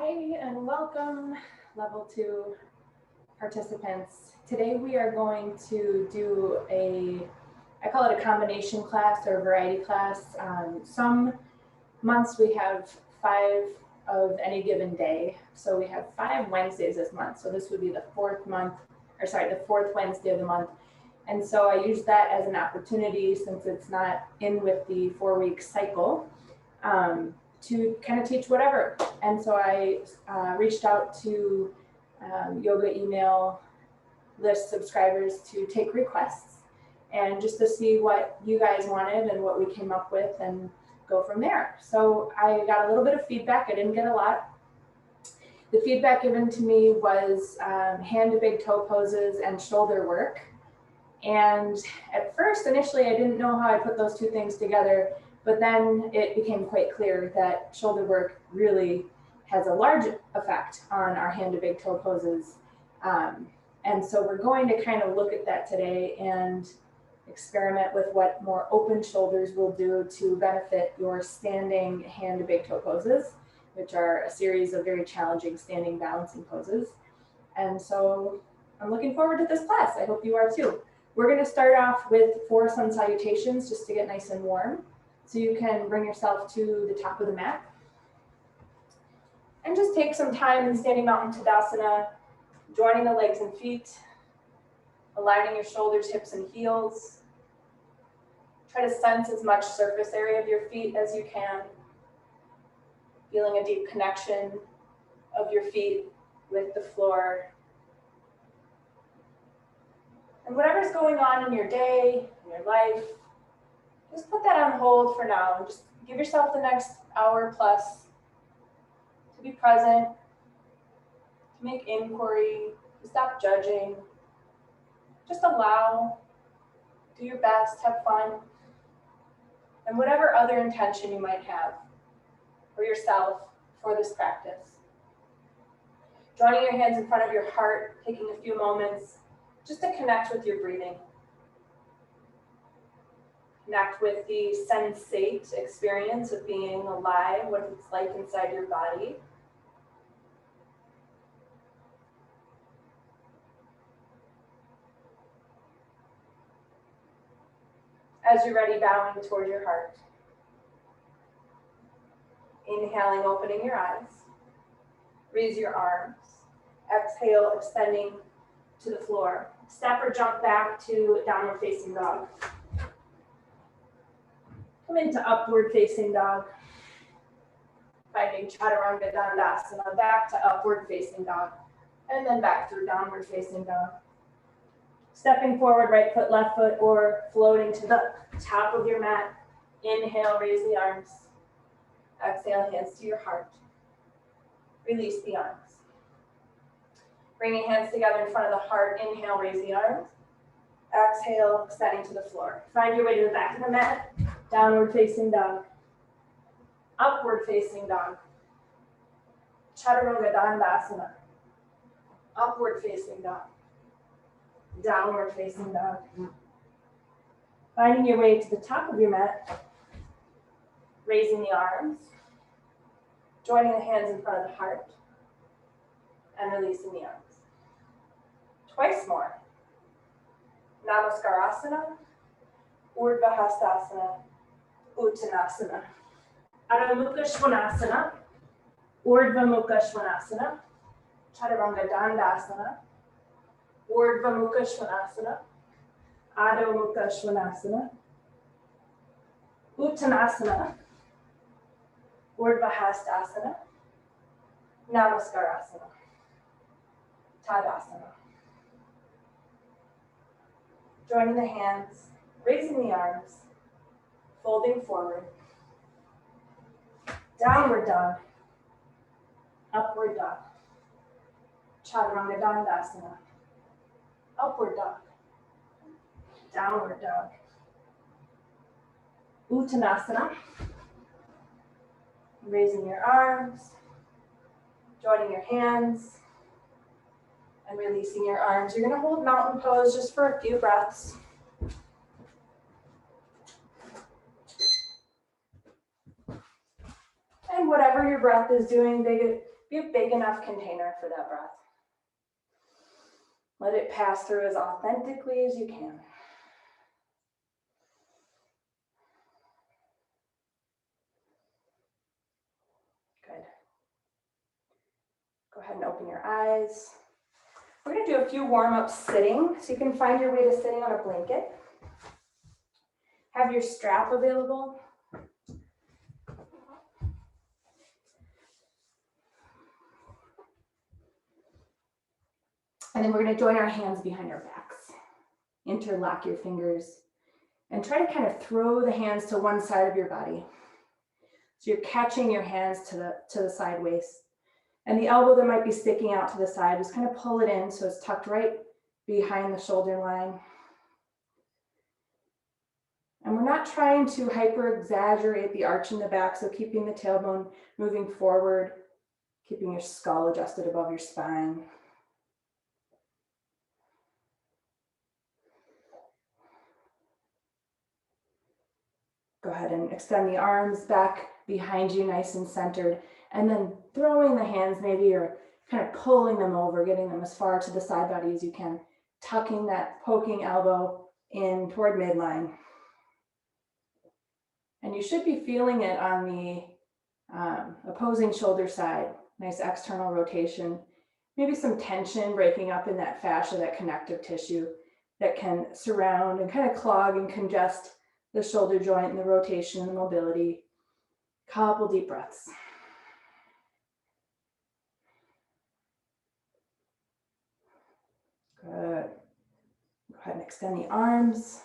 Hi and welcome level 2 participants. Today we are going to do I call it a combination class or variety class. Some months we have 5 of any given day. So we have 5 Wednesdays this month. So this would be the fourth Wednesday of the month. And so I use that as an opportunity, since it's not in with the 4-week cycle, to kind of teach whatever. And so I reached out to yoga email list subscribers to take requests and just to see what you guys wanted and what we came up with and go from there. So I got a little bit of feedback. I didn't get a lot. The feedback given to me was hand to big toe poses and shoulder work. And at first, initially, I didn't know how I put those two things together. But then it became quite clear that shoulder work really has a large effect on our hand to big toe poses. And so we're going to kind of look at that today and experiment with what more open shoulders will do to benefit your standing hand to big toe poses, which are a series of very challenging standing balancing poses. And so I'm looking forward to this class. I hope you are too. We're going to start off with 4 sun salutations just to get nice and warm. So you can bring yourself to the top of the mat and just take some time in standing mountain Tadasana, joining the legs and feet, aligning your shoulders, hips, and heels. Try to sense as much surface area of your feet as you can, feeling a deep connection of your feet with the floor. And whatever's going on in your day, in your life, just put that on hold for now and just give yourself the next hour plus to be present, to make inquiry, to stop judging. Just allow, do your best, have fun, and whatever other intention you might have for yourself for this practice. Joining your hands in front of your heart, taking a few moments just to connect with your breathing. Connect with the sensate experience of being alive, what it's like inside your body. As you're ready, bowing toward your heart. Inhaling, opening your eyes. Raise your arms. Exhale, extending to the floor. Step or jump back to downward facing dog. Come into upward facing dog. Finding Chaturanga Dandasana, back to upward facing dog. And then back through downward facing dog. Stepping forward, right foot, left foot, or floating to the top of your mat. Inhale, raise the arms. Exhale, hands to your heart. Release the arms. Bringing hands together in front of the heart. Inhale, raise the arms. Exhale, extending to the floor. Find your way to the back of the mat. Downward facing dog. Upward facing dog. Chaturanga Dandasana. Upward facing dog. Downward facing dog. Finding your way to the top of your mat. Raising the arms. Joining the hands in front of the heart. And releasing the arms. Twice more. Namaskarasana. Urdhva Hastasana. Uttanasana. Adho Mukha Svanasana. Urdhva Mukha Svanasana. Chaturanga Dandasana. Urdhva Mukha Svanasana. Adho Mukha Svanasana. Uttanasana. Urdhva Hastasana. Namaskarasana. Tadasana. Joining the hands, raising the arms, folding forward. Downward dog. Upward dog. Chaturanga Dandasana. Upward dog. Downward dog. Uttanasana. Raising your arms, joining your hands, and releasing your arms. You're going to hold mountain pose just for a few breaths. And whatever your breath is doing, be a big enough container for that breath. Let it pass through as authentically as you can. Good. Go ahead and open your eyes. We're going to do a few warm-ups sitting, so you can find your way to sitting on a blanket. Have your strap available. And then we're going to join our hands behind our backs. Interlock your fingers and try to kind of throw the hands to one side of your body. So you're catching your hands to the side waist. And the elbow that might be sticking out to the side, just kind of pull it in so it's tucked right behind the shoulder line. And we're not trying to hyper exaggerate the arch in the back, so keeping the tailbone moving forward, keeping your skull adjusted above your spine. Go ahead and extend the arms back behind you, nice and centered, and then throwing the hands, maybe you're kind of pulling them over, getting them as far to the side body as you can, tucking that poking elbow in toward midline. And you should be feeling it on the opposing shoulder side, nice external rotation, maybe some tension breaking up in that fascia, that connective tissue that can surround and kind of clog and congest the shoulder joint and the rotation and the mobility. Couple deep breaths. Good. Go ahead and extend the arms.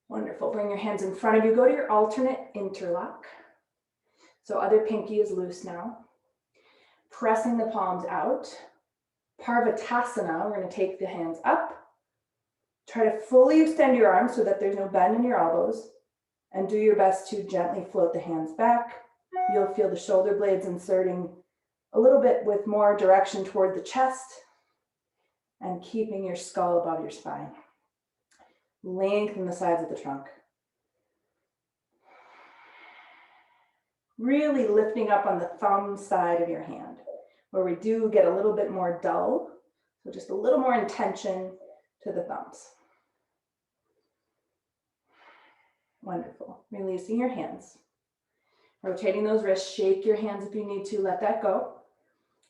Wonderful. Bring your hands in front of you. Go to your alternate interlock. So other pinky is loose now. Pressing the palms out. Parvatasana, we're going to take the hands up. Try to fully extend your arms so that there's no bend in your elbows, and do your best to gently float the hands back. You'll feel the shoulder blades inserting a little bit with more direction toward the chest and keeping your skull above your spine. Lengthen the sides of the trunk. Really lifting up on the thumb side of your hand, where we do get a little bit more dull. So just a little more intention to the thumbs. Wonderful. Releasing your hands. Rotating those wrists, shake your hands if you need to, let that go.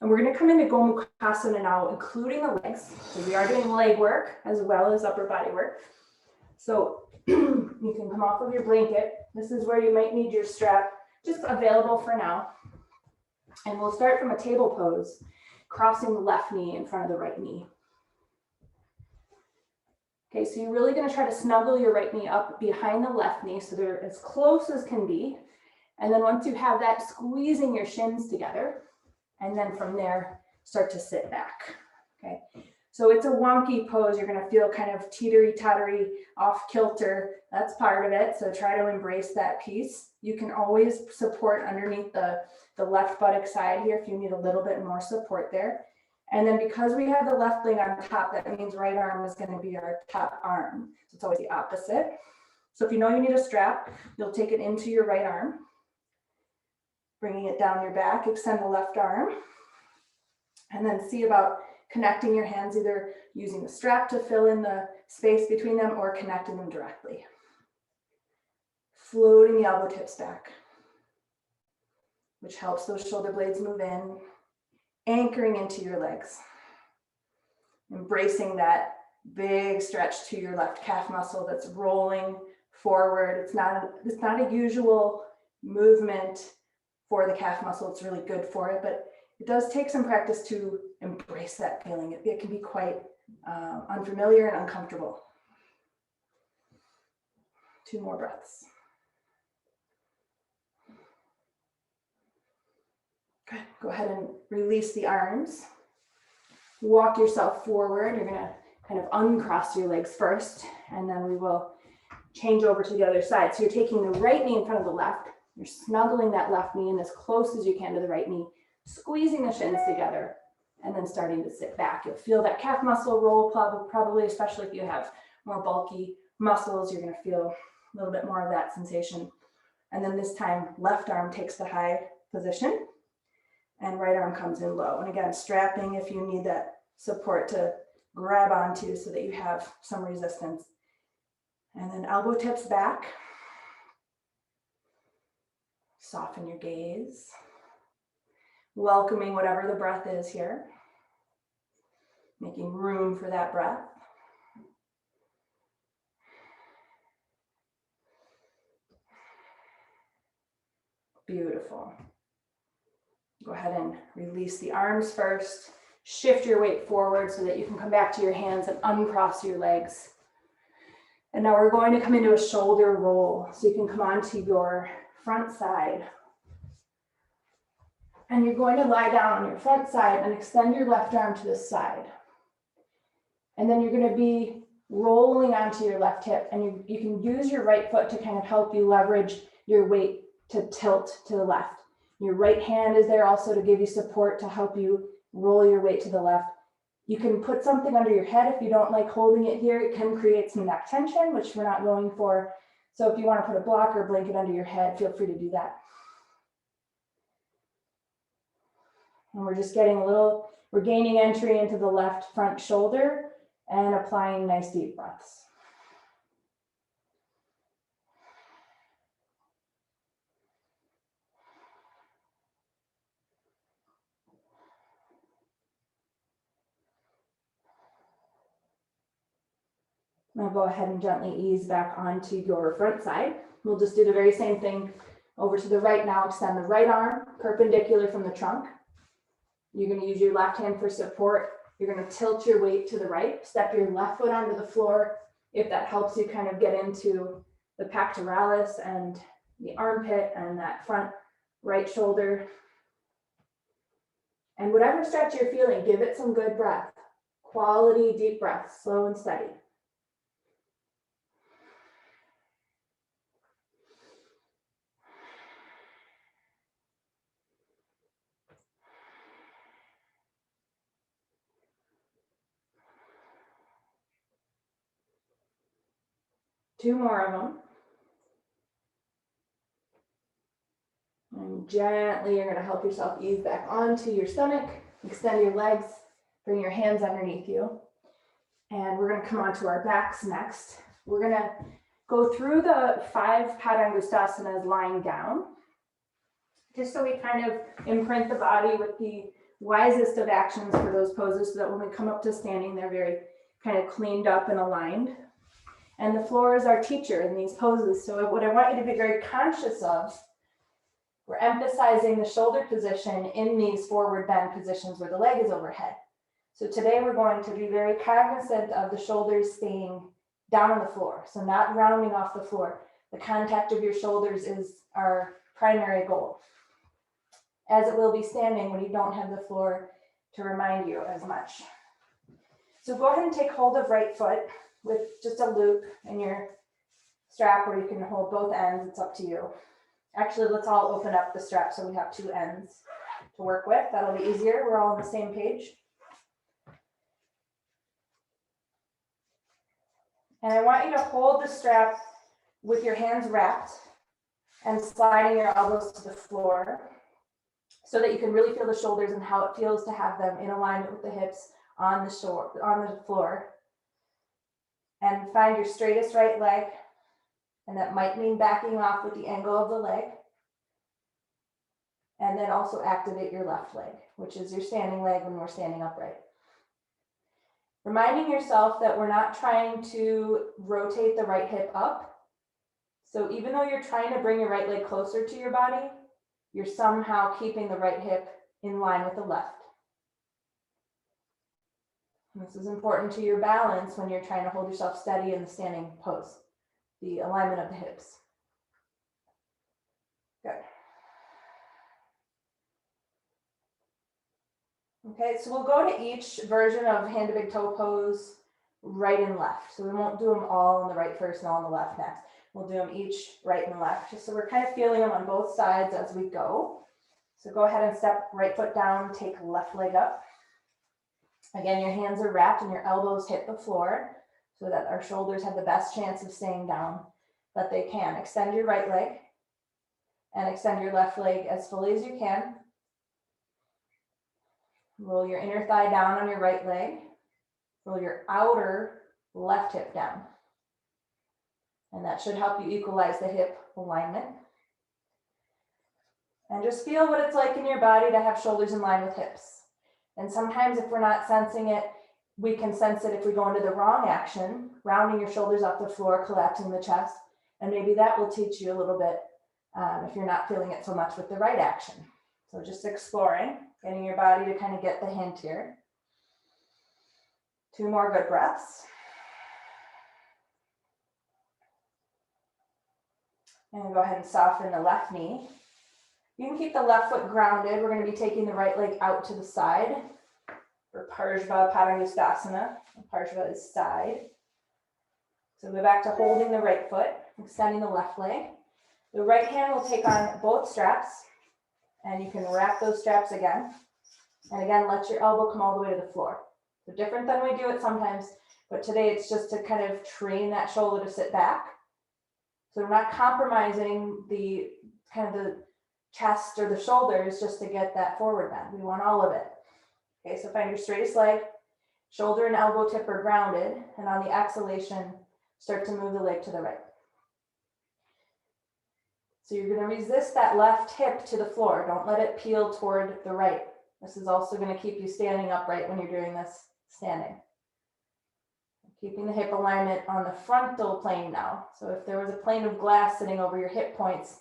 And we're going to come into Gomukhasana now, including the legs. So we are doing leg work as well as upper body work. So you can come off of your blanket. This is where you might need your strap, just available for now. And we'll start from a table pose, crossing the left knee in front of the right knee. Okay, so you're really going to try to snuggle your right knee up behind the left knee so they're as close as can be. And then once you have that, squeezing your shins together. And then from there, start to sit back. Okay, so it's a wonky pose. You're going to feel kind of teetery-tottery, off kilter. That's part of it. So try to embrace that piece. You can always support underneath the left buttock side here if you need a little bit more support there. And then because we have the left leg on top, that means right arm is going to be our top arm. So it's always the opposite. So if you know you need a strap, you'll take it into your right arm, bringing it down your back, extend the left arm, and then see about connecting your hands, either using the strap to fill in the space between them or connecting them directly. Floating the elbow tips back, which helps those shoulder blades move in. Anchoring into your legs, embracing that big stretch to your left calf muscle that's rolling forward. It's not a usual movement for the calf muscle. It's really good for it, but it does take some practice to embrace that feeling. It can be quite unfamiliar and uncomfortable. 2 more breaths. Good. Go ahead and release the arms. Walk yourself forward. You're going to kind of uncross your legs first, and then we will change over to the other side. So you're taking the right knee in front of the left. You're snuggling that left knee in as close as you can to the right knee, squeezing the shins together, and then starting to sit back. You'll feel that calf muscle roll probably, especially if you have more bulky muscles. You're going to feel a little bit more of that sensation. And then this time, left arm takes the high position. And right arm comes in low. And again, strapping if you need that support to grab onto so that you have some resistance. And then elbow tips back. Soften your gaze. Welcoming whatever the breath is here. Making room for that breath. Beautiful. Go ahead and release the arms first. Shift your weight forward so that you can come back to your hands and uncross your legs. And now we're going to come into a shoulder roll. So you can come onto your front side. And you're going to lie down on your front side and extend your left arm to the side. And then you're going to be rolling onto your left hip. And you can use your right foot to kind of help you leverage your weight to tilt to the left. Your right hand is there also to give you support to help you roll your weight to the left. You can put something under your head if you don't like holding it here. It can create some neck tension, which we're not going for. So if you want to put a block or blanket under your head, feel free to do that. And we're just getting we're gaining entry into the left front shoulder and applying nice deep breaths. Now go ahead and gently ease back onto your front side. We'll just do the very same thing over to the right now. Extend the right arm perpendicular from the trunk. You're going to use your left hand for support. You're going to tilt your weight to the right. Step your left foot onto the floor if that helps you kind of get into the pectoralis and the armpit and that front right shoulder. And whatever stretch you're feeling, give it some good breath. Quality deep breath, slow and steady. Two more of them. And gently, you're going to help yourself ease back onto your stomach. Extend your legs. Bring your hands underneath you. And we're going to come onto our backs next. We're going to go through the 5 Padangusthasana lying down, just so we kind of imprint the body with the wisest of actions for those poses so that when we come up to standing, they're very kind of cleaned up and aligned. And the floor is our teacher in these poses. So what I want you to be very conscious of, we're emphasizing the shoulder position in these forward bend positions where the leg is overhead. So today we're going to be very cognizant of the shoulders staying down on the floor. So not rounding off the floor. The contact of your shoulders is our primary goal, as it will be standing when you don't have the floor to remind you as much. So go ahead and take hold of right foot with just a loop in your strap where you can hold both ends. It's up to you. Actually, let's all open up the strap so we have 2 ends to work with. That'll be easier. We're all on the same page. And I want you to hold the strap with your hands wrapped and sliding your elbows to the floor so that you can really feel the shoulders and how it feels to have them in alignment with the hips on the floor. And find your straightest right leg. And that might mean backing off with the angle of the leg. And then also activate your left leg, which is your standing leg when we're standing upright. Reminding yourself that we're not trying to rotate the right hip up. So even though you're trying to bring your right leg closer to your body, you're somehow keeping the right hip in line with the left. And this is important to your balance when you're trying to hold yourself steady in the standing pose, the alignment of the hips. Good. Okay, so we'll go to each version of hand to big toe pose, right and left. So we won't do them all on the right first and all on the left next. We'll do them each right and left, just so we're kind of feeling them on both sides as we go. So go ahead and step right foot down, take left leg up. Again, your hands are wrapped and your elbows hit the floor so that our shoulders have the best chance of staying down that they can. Extend your right leg and extend your left leg as fully as you can. Roll your inner thigh down on your right leg. Roll your outer left hip down. And that should help you equalize the hip alignment. And just feel what it's like in your body to have shoulders in line with hips. And sometimes if we're not sensing it, we can sense it if we go into the wrong action, rounding your shoulders off the floor, collapsing the chest. And maybe that will teach you a little bit if you're not feeling it so much with the right action. So just exploring, getting your body to kind of get the hint here. 2 more good breaths. And go ahead and soften the left knee. You can keep the left foot grounded. We're going to be taking the right leg out to the side for Parshva Padangusthasana. Parshva is side. So go back to holding the right foot, extending the left leg. The right hand will take on both straps, and you can wrap those straps again. And again, let your elbow come all the way to the floor. So different than we do it sometimes, but today it's just to kind of train that shoulder to sit back. So we're not compromising the kind of the chest or the shoulders just to get that forward bend. We want all of it. Okay, so find your straightest leg, shoulder and elbow tip are grounded, and on the exhalation, start to move the leg to the right. So you're going to resist that left hip to the floor. Don't let it peel toward the right. This is also going to keep you standing upright when you're doing this standing. Keeping the hip alignment on the frontal plane now. So if there was a plane of glass sitting over your hip points,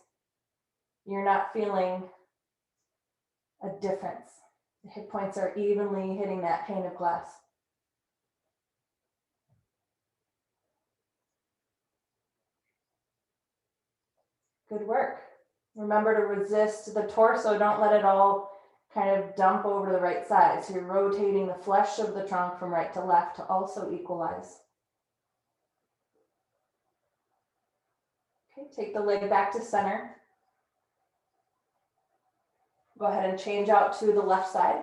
you're not feeling a difference. The hip points are evenly hitting that pane of glass. Good work. Remember to resist the torso. Don't let it all kind of dump over to the right side. So you're rotating the flesh of the trunk from right to left to also equalize. Okay, take the leg back to center. Go ahead and change out to the left side.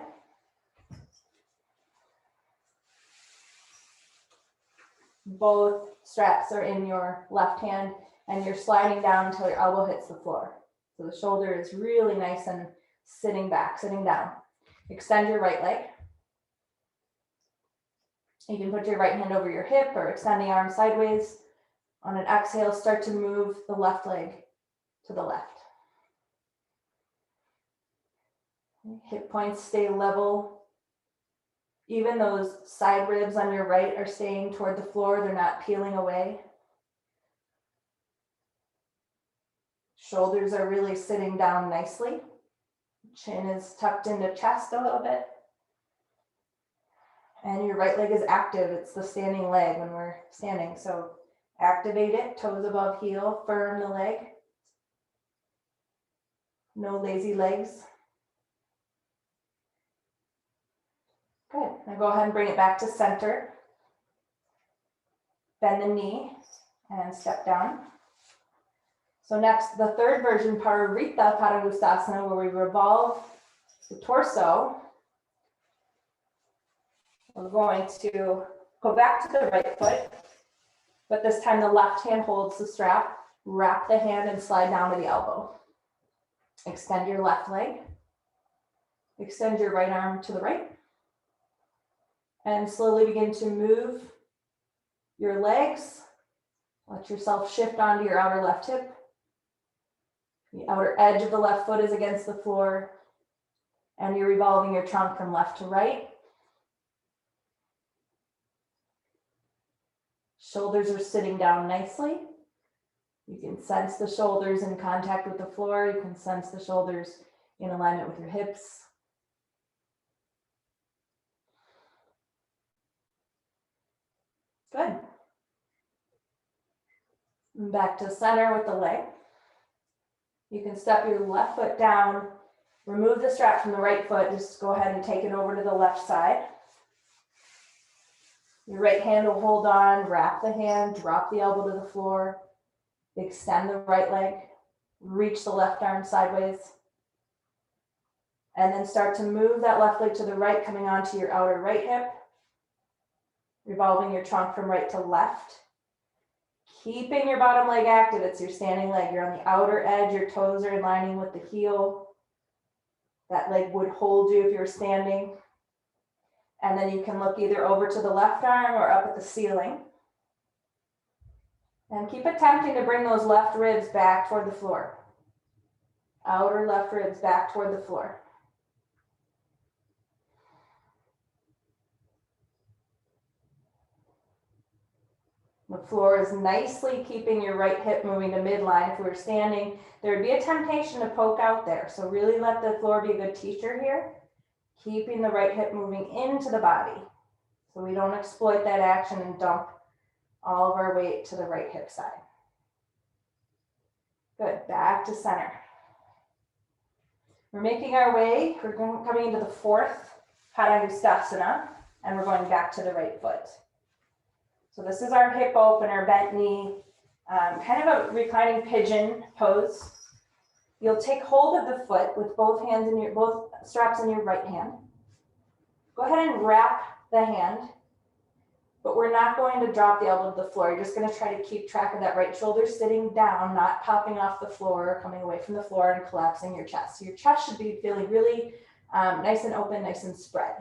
Both straps are in your left hand and you're sliding down until your elbow hits the floor. So the shoulder is really nice and sitting back, sitting down. Extend your right leg. You can put your right hand over your hip or extend the arm sideways. On an exhale, start to move the left leg to the left. Hip points stay level. Even those side ribs on your right are staying toward the floor. They're not peeling away. Shoulders are really sitting down nicely. Chin is tucked into chest a little bit. And your right leg is active. It's the standing leg when we're standing. So activate it, toes above heel, firm the leg. No lazy legs. Good. Now go ahead and bring it back to center. Bend the knee and step down. So next, the third version, Parivrtta Padangusthasana, where we revolve the torso. We're going to go back to the right foot, but this time the left hand holds the strap. Wrap the hand and slide down to the elbow. Extend your left leg. Extend your right arm to the right. And slowly begin to move your legs. Let yourself shift onto your outer left hip. The outer edge of the left foot is against the floor, and you're revolving your trunk from left to right. Shoulders are sitting down nicely. You can sense the shoulders in contact with the floor. You can sense the shoulders in alignment with your hips. Good. And back to center with the leg. You can step your left foot down, remove the strap from the right foot, just go ahead and take it over to the left side. Your right hand will hold on, wrap the hand, drop the elbow to the floor, extend the right leg, reach the left arm sideways, and then start to move that left leg to the right, coming onto your outer right hip, revolving your trunk from right to left. Keeping your bottom leg active, it's your standing leg. You're on the outer edge, your toes are aligning with the heel. That leg would hold you if you're standing. And then you can look either over to the left arm or up at the ceiling. And keep attempting to bring those left ribs back toward the floor. Outer left ribs back toward the floor. The floor is nicely keeping your right hip moving to midline. If we were standing, there would be a temptation to poke out there. So really let the floor be a good teacher here. Keeping the right hip moving into the body. So we don't exploit that action and dump all of our weight to the right hip side. Good, back to center. We're making our way, we're coming into the fourth Padangusthasana, and we're going back to the right foot. So this is our hip opener, bent knee, kind of a reclining pigeon pose. You'll take hold of the foot with both hands in both straps in your right hand. Go ahead and wrap the hand, but we're not going to drop the elbow to the floor. You're just going to try to keep track of that right shoulder sitting down, not popping off the floor, or coming away from the floor and collapsing your chest. So your chest should be feeling really nice and open, nice and spread.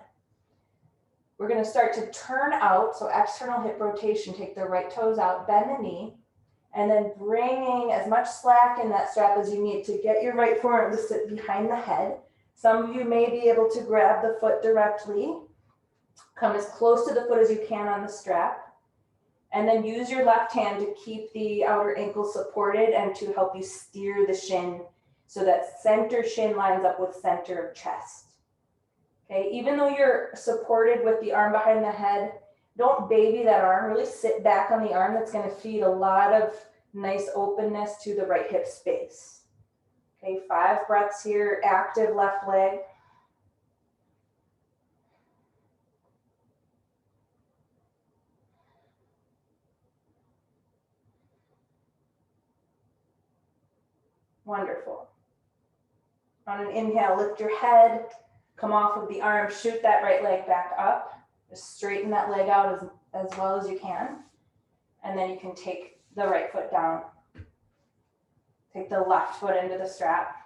We're going to start to turn out, so external hip rotation, take the right toes out, bend the knee, and then bringing as much slack in that strap as you need to get your right forearm to sit behind the head. Some of you may be able to grab the foot directly. Come as close to the foot as you can on the strap. And then use your left hand to keep the outer ankle supported and to help you steer the shin so that center shin lines up with center of chest. Okay, even though you're supported with the arm behind the head, don't baby that arm. Really sit back on the arm. That's going to feed a lot of nice openness to the right hip space. Okay, 5 breaths here, active left leg. Wonderful. On an inhale, lift your head, come off of the arm, shoot that right leg back up. Just straighten that leg out as well as you can. And then you can take the right foot down. Take the left foot into the strap.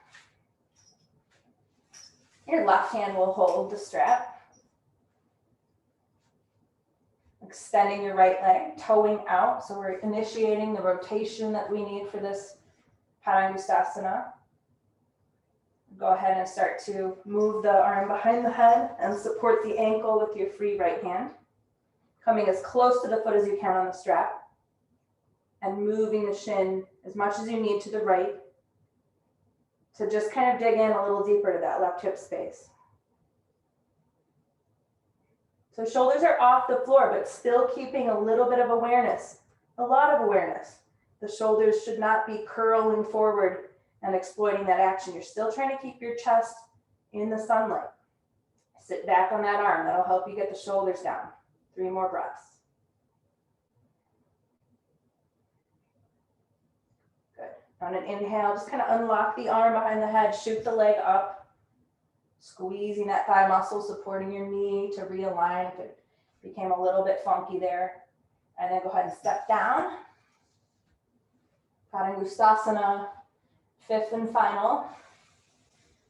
Your left hand will hold the strap. Extending your right leg, toeing out. So we're initiating the rotation that we need for this Padangusthasana. Go ahead and start to move the arm behind the head and support the ankle with your free right hand. Coming as close to the foot as you can on the strap. And moving the shin as much as you need to the right to just kind of dig in a little deeper to that left hip space. So shoulders are off the floor, but still keeping a little bit of awareness, a lot of awareness. The shoulders should not be curling forward and exploiting that action. You're still trying to keep your chest in the sunlight. Sit back on that arm. That'll help you get the shoulders down. 3 more breaths. Good. On an inhale, just kind of unlock the arm behind the head, shoot the leg up, squeezing that thigh muscle, supporting your knee to realign if it became a little bit funky there. And then go ahead and step down. Padangusthasana, 5th and final.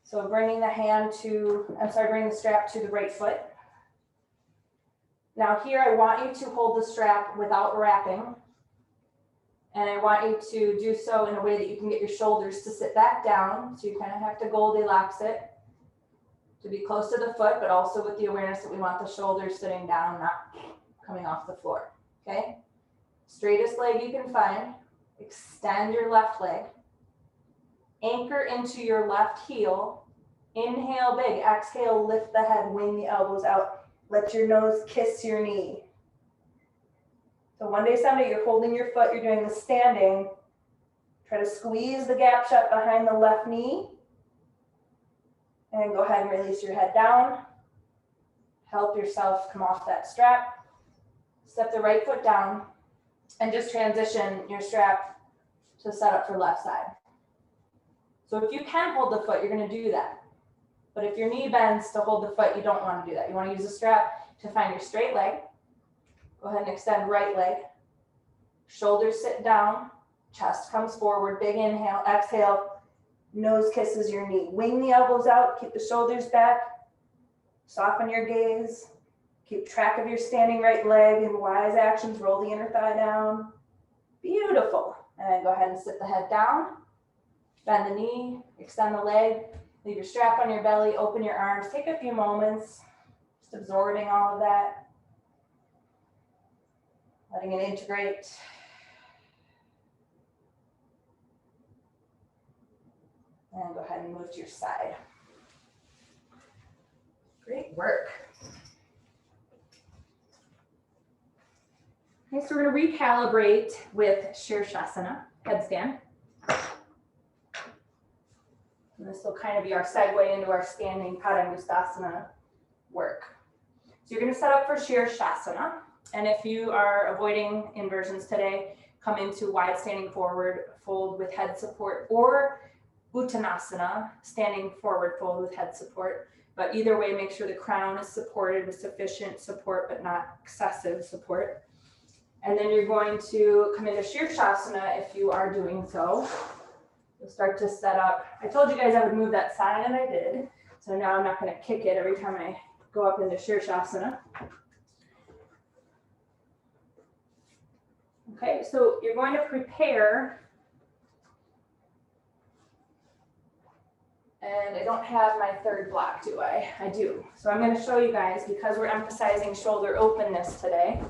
So bringing bringing the strap to the right foot. Now here I want you to hold the strap without wrapping. And I want you to do so in a way that you can get your shoulders to sit back down. So you kind of have to Goldilocks it to be close to the foot, but also with the awareness that we want the shoulders sitting down, not coming off the floor, okay? Straightest leg you can find. Extend your left leg. Anchor into your left heel. Inhale big, exhale, lift the head, wing the elbows out. Let your nose kiss your knee. So one day, someday, you're holding your foot, you're doing the standing. Try to squeeze the gap shut behind the left knee. And go ahead and release your head down. Help yourself come off that strap. Step the right foot down and just transition your strap to set up for left side. So if you can hold the foot, you're going to do that. But if your knee bends to hold the foot, you don't want to do that. You want to use the strap to find your straight leg. Go ahead and extend right leg. Shoulders sit down. Chest comes forward. Big inhale. Exhale. Nose kisses your knee. Wing the elbows out. Keep the shoulders back. Soften your gaze. Keep track of your standing right leg in wise actions. Roll the inner thigh down. Beautiful. And then go ahead and sit the head down. Bend the knee, extend the leg, leave your strap on your belly, open your arms. Take a few moments, just absorbing all of that. Letting it integrate. And go ahead and move to your side. Great work. Okay, so we're going to recalibrate with Shirshasana, headstand. And this will kind of be our segue into our standing Padangusthasana work. So you're going to set up for Shirshasana. And if you are avoiding inversions today, come into wide standing forward fold with head support, or Uttanasana, standing forward fold with head support. But either way, make sure the crown is supported with sufficient support, but not excessive support. And then you're going to come into Shirshasana if you are doing so. You'll start to set up. I told you guys I would move that side, and I did. So now I'm not going to kick it every time I go up into Shirshasana. Okay, so you're going to prepare. And I don't have my third block, do I? I do. So I'm going to show you guys, because we're emphasizing shoulder openness today,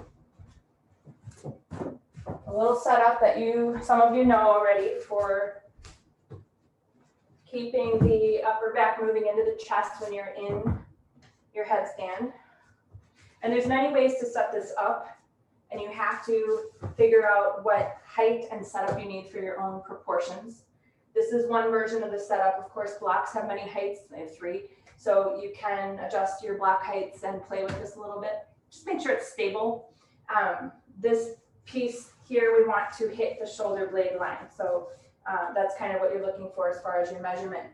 a little setup that some of you know already for keeping the upper back moving into the chest when you're in your headstand. And there's many ways to set this up, and you have to figure out what height and setup you need for your own proportions. This is one version of the setup. Of course, blocks have many heights. They have 3. So you can adjust your block heights and play with this a little bit. Just make sure it's stable. This piece here, we want to hit the shoulder blade line. So that's kind of what you're looking for as far as your measurement.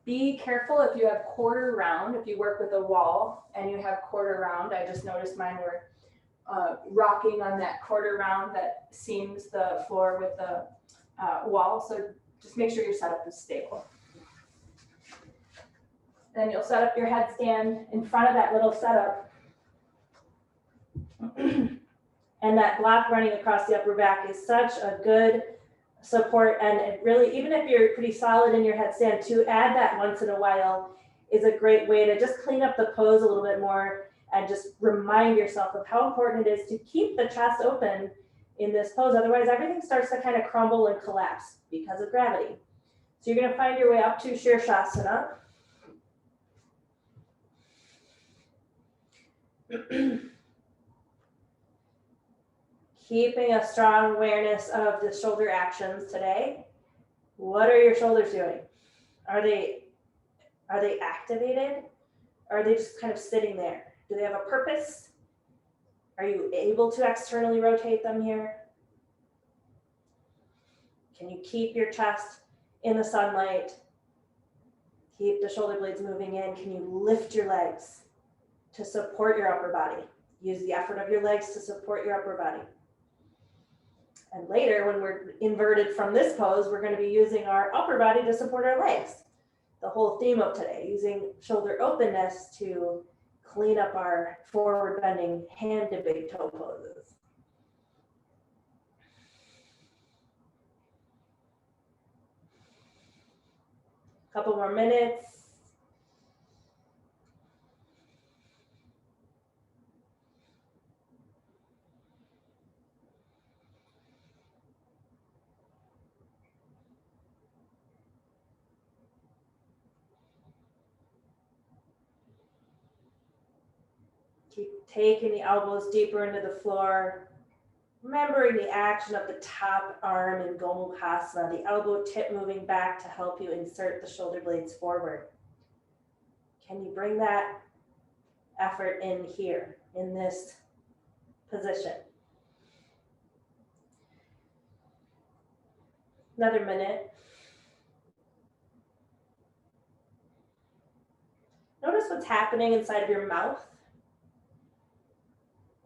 Be careful if you have quarter round. If you work with a wall and you have quarter round, I just noticed mine were rocking on that quarter round that seams the floor with the wall. So just make sure your setup is stable. Then you'll set up your headstand in front of that little setup. And that block running across the upper back is such a good support. And it really, even if you're pretty solid in your headstand, to add that once in a while is a great way to just clean up the pose a little bit more and just remind yourself of how important it is to keep the chest open in this pose. Otherwise, everything starts to kind of crumble and collapse because of gravity. So you're going to find your way up to Shirshasana. Keeping a strong awareness of the shoulder actions today. What are your shoulders doing? Are they activated? Or are they just kind of sitting there? Do they have a purpose? Are you able to externally rotate them here? Can you keep your chest in the sunlight? Keep the shoulder blades moving in. Can you lift your legs to support your upper body? Use the effort of your legs to support your upper body. And later, when we're inverted from this pose, we're going to be using our upper body to support our legs. The whole theme of today, using shoulder openness to clean up our forward bending hand to big toe poses. Couple more minutes. Keep taking the elbows deeper into the floor. Remembering the action of the top arm in Gomukhasana, the elbow tip moving back to help you insert the shoulder blades forward. Can you bring that effort in here, in this position? Another minute. Notice what's happening inside of your mouth.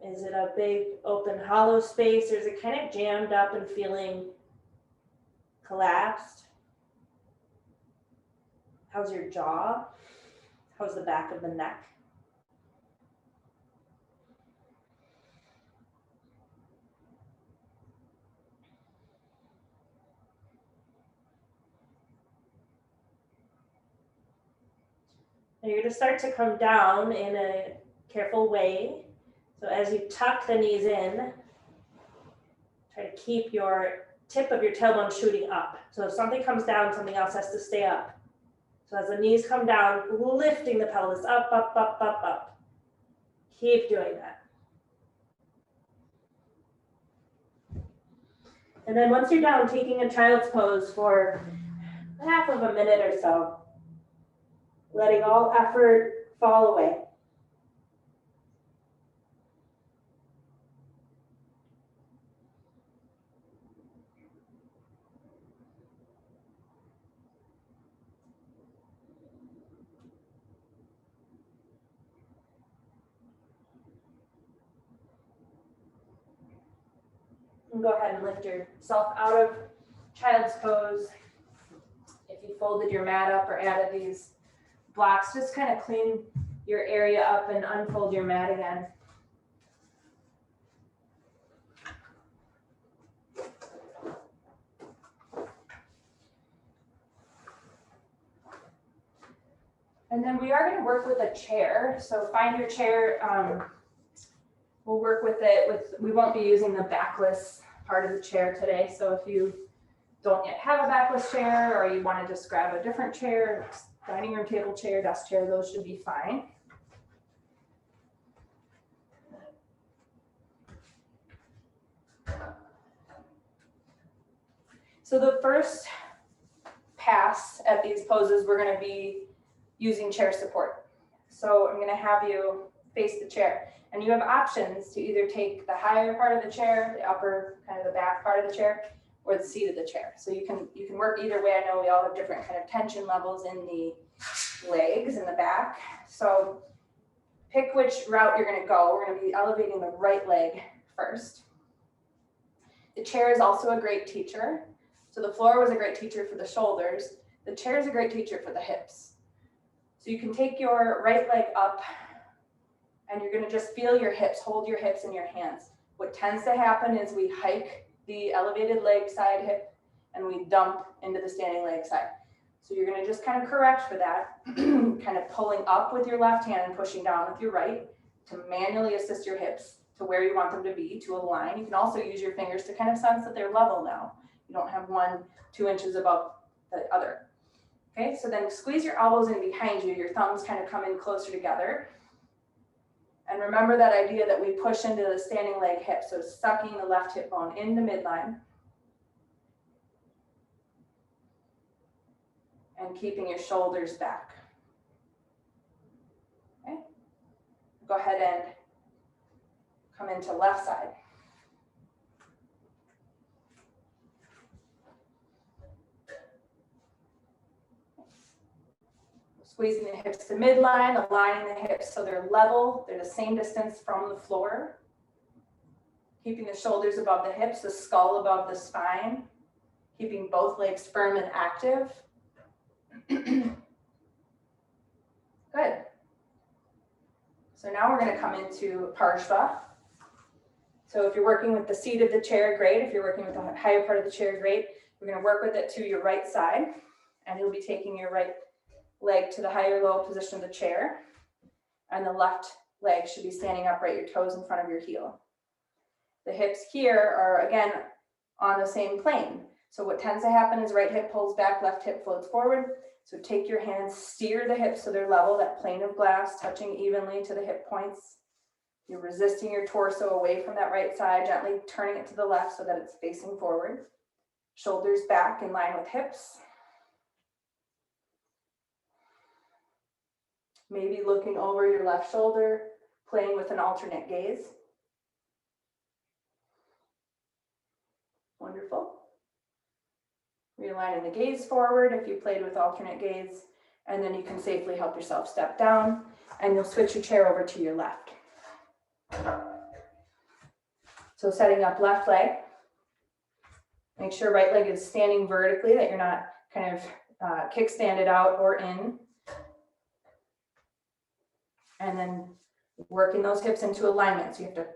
Is it a big open hollow space, or is it kind of jammed up and feeling collapsed? How's your jaw? How's the back of the neck? And you're gonna start to come down in a careful way. So as you tuck the knees in, try to keep your tip of your tailbone shooting up. So if something comes down, something else has to stay up. So as the knees come down, lifting the pelvis up, up, up, up, up. Keep doing that. And then once you're down, taking a child's pose for half of a minute or so, letting all effort fall away. And go ahead and lift yourself out of child's pose. If you folded your mat up or added these blocks, just kind of clean your area up and unfold your mat again. And then we are going to work with a chair. So find your chair. We'll work with it we won't be using the backless part of the chair today. So if you don't yet have a backless chair, or you want to just grab a different chair, dining room table chair, desk chair, those should be fine. So the first pass at these poses, we're going to be using chair support. So I'm going to have you face the chair, and you have options to either take the higher part of the chair, the upper, kind of the back part of the chair, or the seat of the chair. So you can work either way. I know we all have different kind of tension levels in the legs in the back. So pick which route you're going to go. We're going to be elevating the right leg first. The chair is also a great teacher. So the floor was a great teacher for the shoulders. The chair is a great teacher for the hips. So you can take your right leg up, and you're going to just feel your hips, hold your hips in your hands. What tends to happen is we hike the elevated leg side hip and we dump into the standing leg side. So you're going to just kind of correct for that, kind of pulling up with your left hand and pushing down with your right to manually assist your hips to where you want them to be, to align. You can also use your fingers to kind of sense that they're level now. You don't have 1-2 inches above the other. Okay, so then squeeze your elbows in behind you, your thumbs kind of come in closer together. And remember that idea that we push into the standing leg hip, so sucking the left hip bone into midline. And keeping your shoulders back. Okay, go ahead and come into left side. Squeezing the hips to midline, aligning the hips so they're level, they're the same distance from the floor. Keeping the shoulders above the hips, the skull above the spine. Keeping both legs firm and active. Good. So now we're going to come into Parshva. So if you're working with the seat of the chair, great. If you're working with the higher part of the chair, great. We're going to work with it to your right side, and you'll be taking your right leg to the higher low position of the chair, and the left leg should be standing upright, your toes in front of your heel. The hips here are, again, on the same plane. So what tends to happen is right hip pulls back, left hip floats forward. So take your hands, steer the hips so they're level, that plane of glass touching evenly to the hip points. You're resisting your torso away from that right side, gently turning it to the left so that it's facing forward. Shoulders back in line with hips. Maybe looking over your left shoulder, playing with an alternate gaze. Wonderful. Realigning the gaze forward if you played with alternate gaze, and then you can safely help yourself step down, and you'll switch your chair over to your left. So setting up left leg. Make sure right leg is standing vertically, that you're not kind of kickstanded out or in. And then working those hips into alignment. So you have to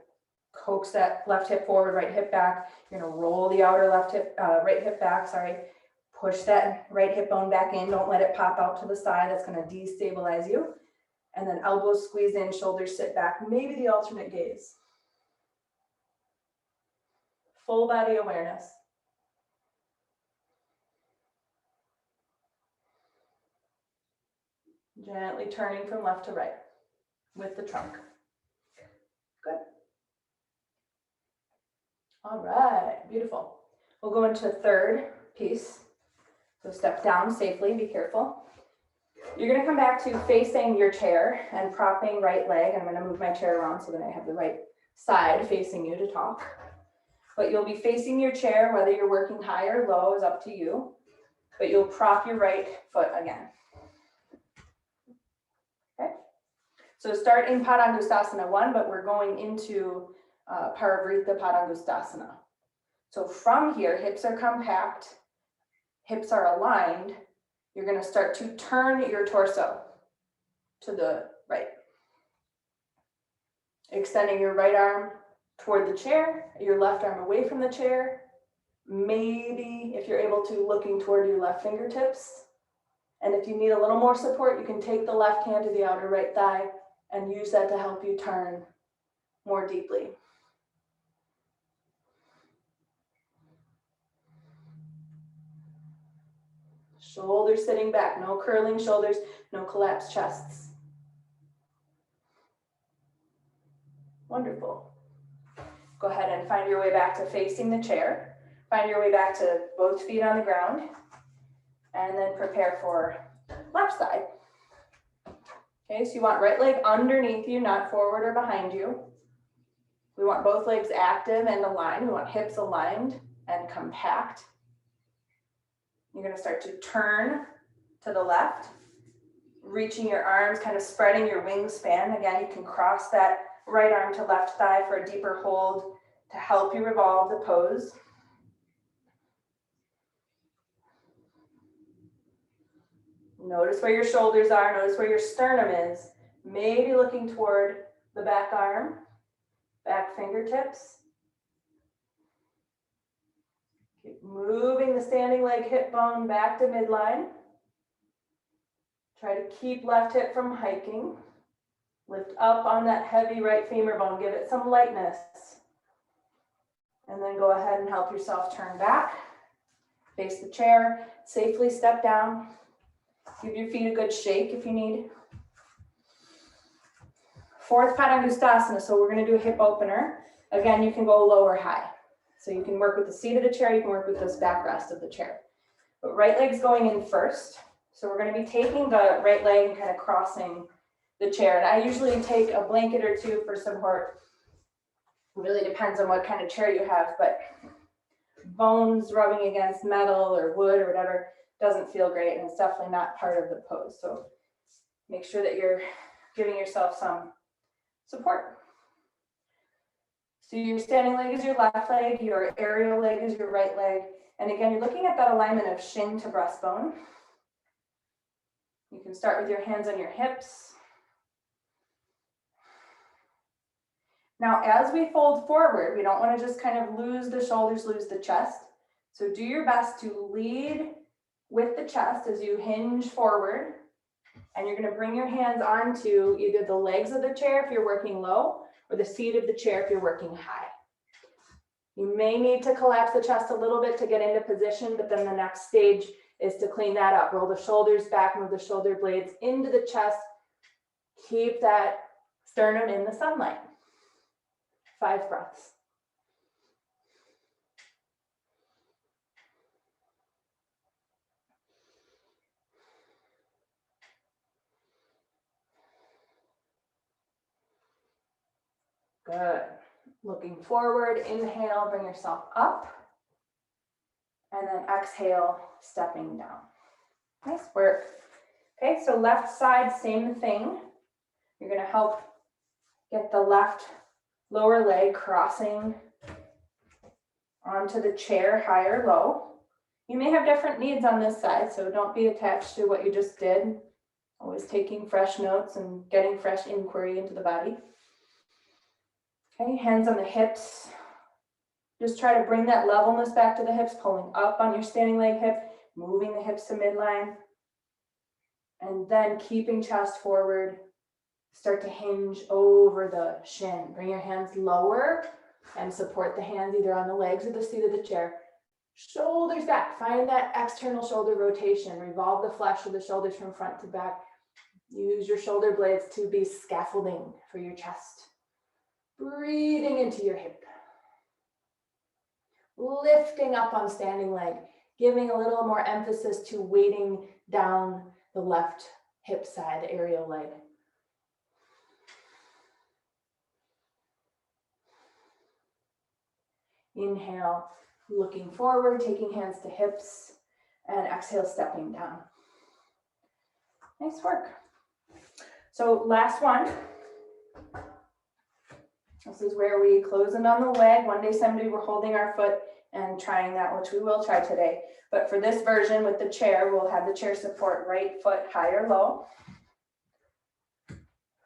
coax that left hip forward, right hip back. You're going to roll the outer left hip, right hip back, Push that right hip bone back in. Don't let it pop out to the side. That's going to destabilize you. And then elbows squeeze in, shoulders sit back. Maybe the alternate gaze. Full body awareness. Gently turning from left to right with the trunk. Good. All right, beautiful. We'll go into a third piece. So step down safely, be careful. You're gonna come back to facing your chair and propping right leg. I'm gonna move my chair around so that I have the right side facing you to talk. But you'll be facing your chair, whether you're working high or low is up to you. But you'll prop your right foot again. Okay? So start in Padangusthasana 1, but we're going into Parivrtta Padangusthasana. So from here, hips are compact, hips are aligned. You're going to start to turn your torso to the right. Extending your right arm toward the chair, your left arm away from the chair. Maybe if you're able to, looking toward your left fingertips. And if you need a little more support, you can take the left hand to the outer right thigh and use that to help you turn more deeply. Shoulders sitting back, no curling shoulders, no collapsed chests. Wonderful. Go ahead and find your way back to facing the chair. Find your way back to both feet on the ground. And then prepare for left side. Okay, so you want right leg underneath you, not forward or behind you. We want both legs active and aligned. We want hips aligned and compact. You're going to start to turn to the left, reaching your arms, kind of spreading your wingspan. Again, you can cross that right arm to left thigh for a deeper hold to help you revolve the pose. Notice where your shoulders are, notice where your sternum is. Maybe looking toward the back arm, back fingertips. Keep moving the standing leg hip bone back to midline. Try to keep left hip from hiking. Lift up on that heavy right femur bone, give it some lightness. And then go ahead and help yourself turn back. Face the chair, safely step down. Give your feet a good shake if you need. Fourth Padangusthasana, so we're going to do a hip opener. Again, you can go low or high. So you can work with the seat of the chair, you can work with this backrest of the chair. But right leg's going in first. So we're going to be taking the right leg and kind of crossing the chair. And I usually take a blanket or two for support. It really depends on what kind of chair you have, but bones rubbing against metal or wood or whatever doesn't feel great, and it's definitely not part of the pose. So make sure that you're giving yourself some support. So your standing leg is your left leg, your aerial leg is your right leg. And again, you're looking at that alignment of shin to breastbone. You can start with your hands on your hips. Now, as we fold forward, we don't want to just kind of lose the shoulders, lose the chest. So do your best to lead with the chest as you hinge forward. And you're going to bring your hands onto either the legs of the chair if you're working low, or the seat of the chair if you're working high. You may need to collapse the chest a little bit to get into position, but then the next stage is to clean that up. Roll the shoulders back, move the shoulder blades into the chest. Keep that sternum in the sunlight. 5 breaths. Good. Looking forward, inhale, bring yourself up. And then exhale, stepping down. Nice work. Okay, so left side, same thing. You're going to help get the left lower leg crossing onto the chair, high or low. You may have different needs on this side, so don't be attached to what you just did. Always taking fresh notes and getting fresh inquiry into the body. Okay, hands on the hips. Just try to bring that levelness back to the hips, pulling up on your standing leg hip. moving the hips to midline, and then keeping chest forward. Start to hinge over the shin. Bring your hands lower and support the hands either on the legs or the seat of the chair. Shoulders back. Find that external shoulder rotation. Revolve the flesh of the shoulders from front to back. Use your shoulder blades to be scaffolding for your chest. Breathing into your hip. Lifting up on standing leg. Giving a little more emphasis to weighting down the left hip side, the aerial leg. Inhale, looking forward, taking hands to hips, and exhale, stepping down. Nice work. So last one. This is where we close in on the leg. One day, someday, we're holding our foot and trying that, which we will try today. But for this version with the chair, we'll have the chair support right foot high or low.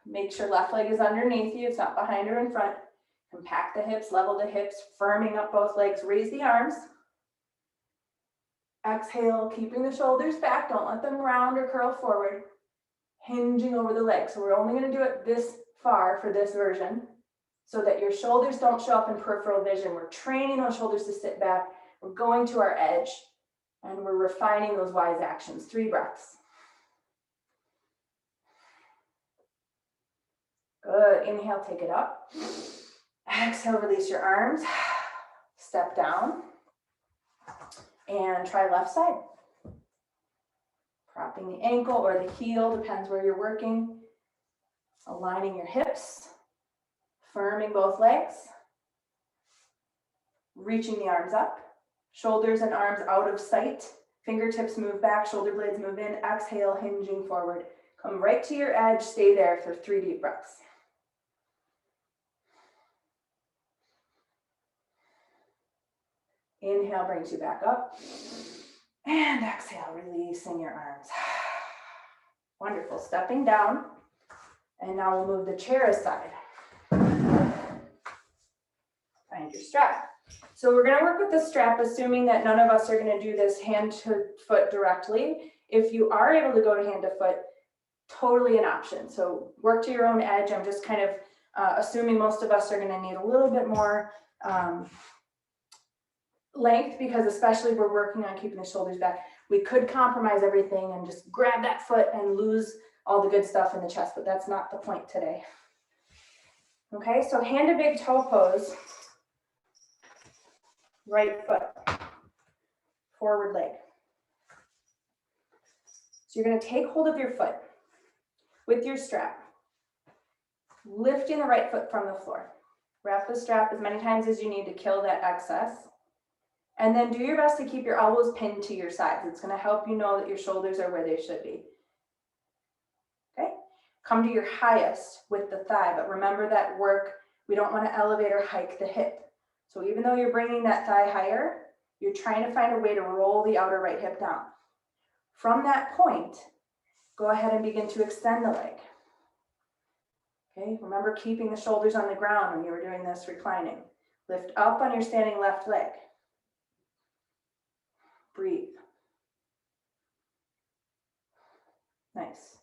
Make sure left leg is underneath you. It's not behind or in front. Compact the hips, level the hips, firming up both legs. Raise the arms. Exhale, keeping the shoulders back. Don't let them round or curl forward. Hinging over the legs. So we're only going to do it this far for this version so that your shoulders don't show up in peripheral vision. We're training those shoulders to sit back. We're going to our edge and we're refining those wise actions. 3 breaths. Good. Inhale, take it up. Exhale, release your arms. Step down. And try left side. Propping the ankle or the heel, depends where you're working. Aligning your hips. Firming both legs. Reaching the arms up. Shoulders and arms out of sight. Fingertips move back, shoulder blades move in. Exhale, hinging forward. Come right to your edge, stay there for 3 deep breaths. Inhale brings you back up. And exhale, releasing your arms. Wonderful, stepping down. And now we'll move the chair aside. Find your strap. So we're gonna work with the strap, assuming that none of us are gonna do this hand to foot directly. If you are able to go to hand to foot, totally an option. So work to your own edge. I'm just kind of assuming most of us are gonna need a little bit more length, because especially if we're working on keeping the shoulders back, we could compromise everything and just grab that foot and lose all the good stuff in the chest, but that's not the point today. Okay, so hand to big toe pose. Right foot, forward leg. So you're going to take hold of your foot with your strap, lifting the right foot from the floor. Wrap the strap as many times as you need to kill that excess. And then do your best to keep your elbows pinned to your sides. It's going to help you know that your shoulders are where they should be. Okay? Come to your highest with the thigh, but remember that work, we don't want to elevate or hike the hip. So even though you're bringing that thigh higher, you're trying to find a way to roll the outer right hip down. From that point, go ahead and begin to extend the leg. Okay, remember keeping the shoulders on the ground when you were doing this reclining. Lift up on your standing left leg. Breathe. Nice.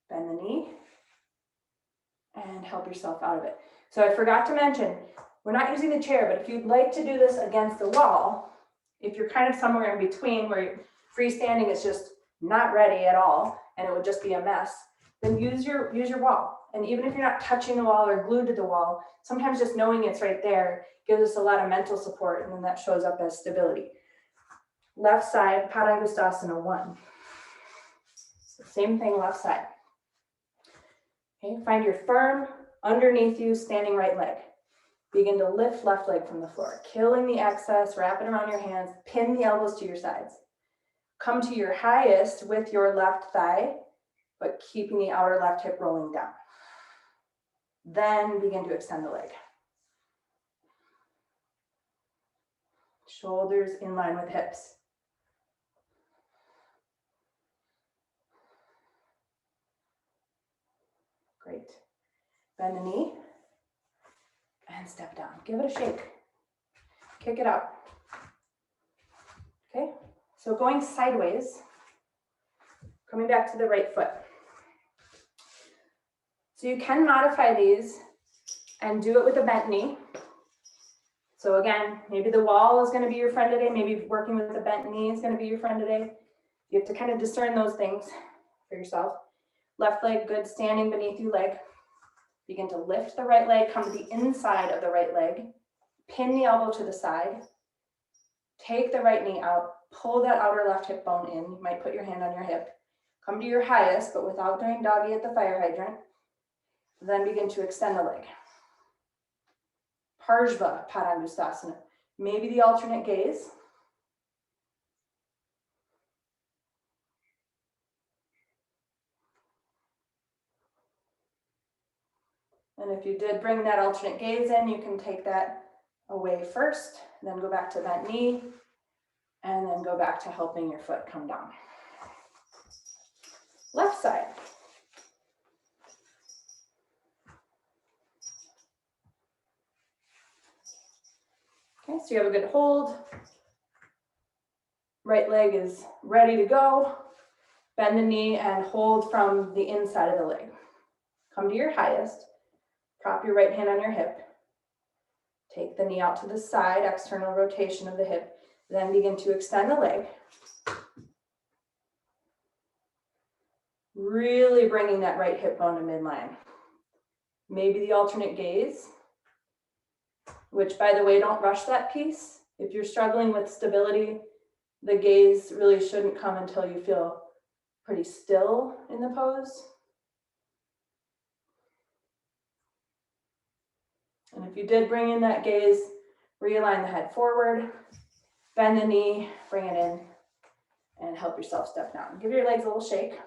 Bend the knee and help yourself out of it. So I forgot to mention, we're not using the chair, but if you'd like to do this against the wall, if you're kind of somewhere in between where freestanding is just not ready at all and it would just be a mess, then use your wall. And even if you're not touching the wall or glued to the wall, sometimes just knowing it's right there gives us a lot of mental support, and then that shows up as stability. Left side, Padangusthasana 1. Same thing, left side. Okay, find your firm, underneath you, standing right leg. Begin to lift left leg from the floor, killing the excess, wrap it around your hands, pin the elbows to your sides. Come to your highest with your left thigh, but keeping the outer left hip rolling down. Then begin to extend the leg. Shoulders in line with hips. Great. Bend the knee and step down. Give it a shake. Kick it up. Okay, So going sideways, coming back to the right foot. So you can modify these and do it with a bent knee. So again, maybe the wall is going to be your friend today. Maybe working with a bent knee is going to be your friend today. You have to kind of discern those things for yourself. Left leg good, standing beneath your leg. Begin to lift the right leg, come to the inside of the right leg. Pin the elbow to the side. Take the right knee out. Pull that outer left hip bone in. You might put your hand on your hip. Come to your highest, but without doing doggy at the fire hydrant. Then begin to extend the leg. Parshva Padangusthasana. Maybe the alternate gaze. And if you did bring that alternate gaze in, you can take that away first, then go back to that knee, and then go back to helping your foot come down. Left side. Okay, so you have a good hold. Right leg is ready to go. Bend the knee and hold from the inside of the leg. Come to your highest. Prop your right hand on your hip. Take the knee out to the side, external rotation of the hip. Then begin to extend the leg. Really bringing that right hip bone to midline. Maybe the alternate gaze, which, by the way, don't rush that piece. If you're struggling with stability, the gaze really shouldn't come until you feel pretty still in the pose. And if you did bring in that gaze, realign the head forward, bend the knee, bring it in, and help yourself step down. Give your legs a little shake.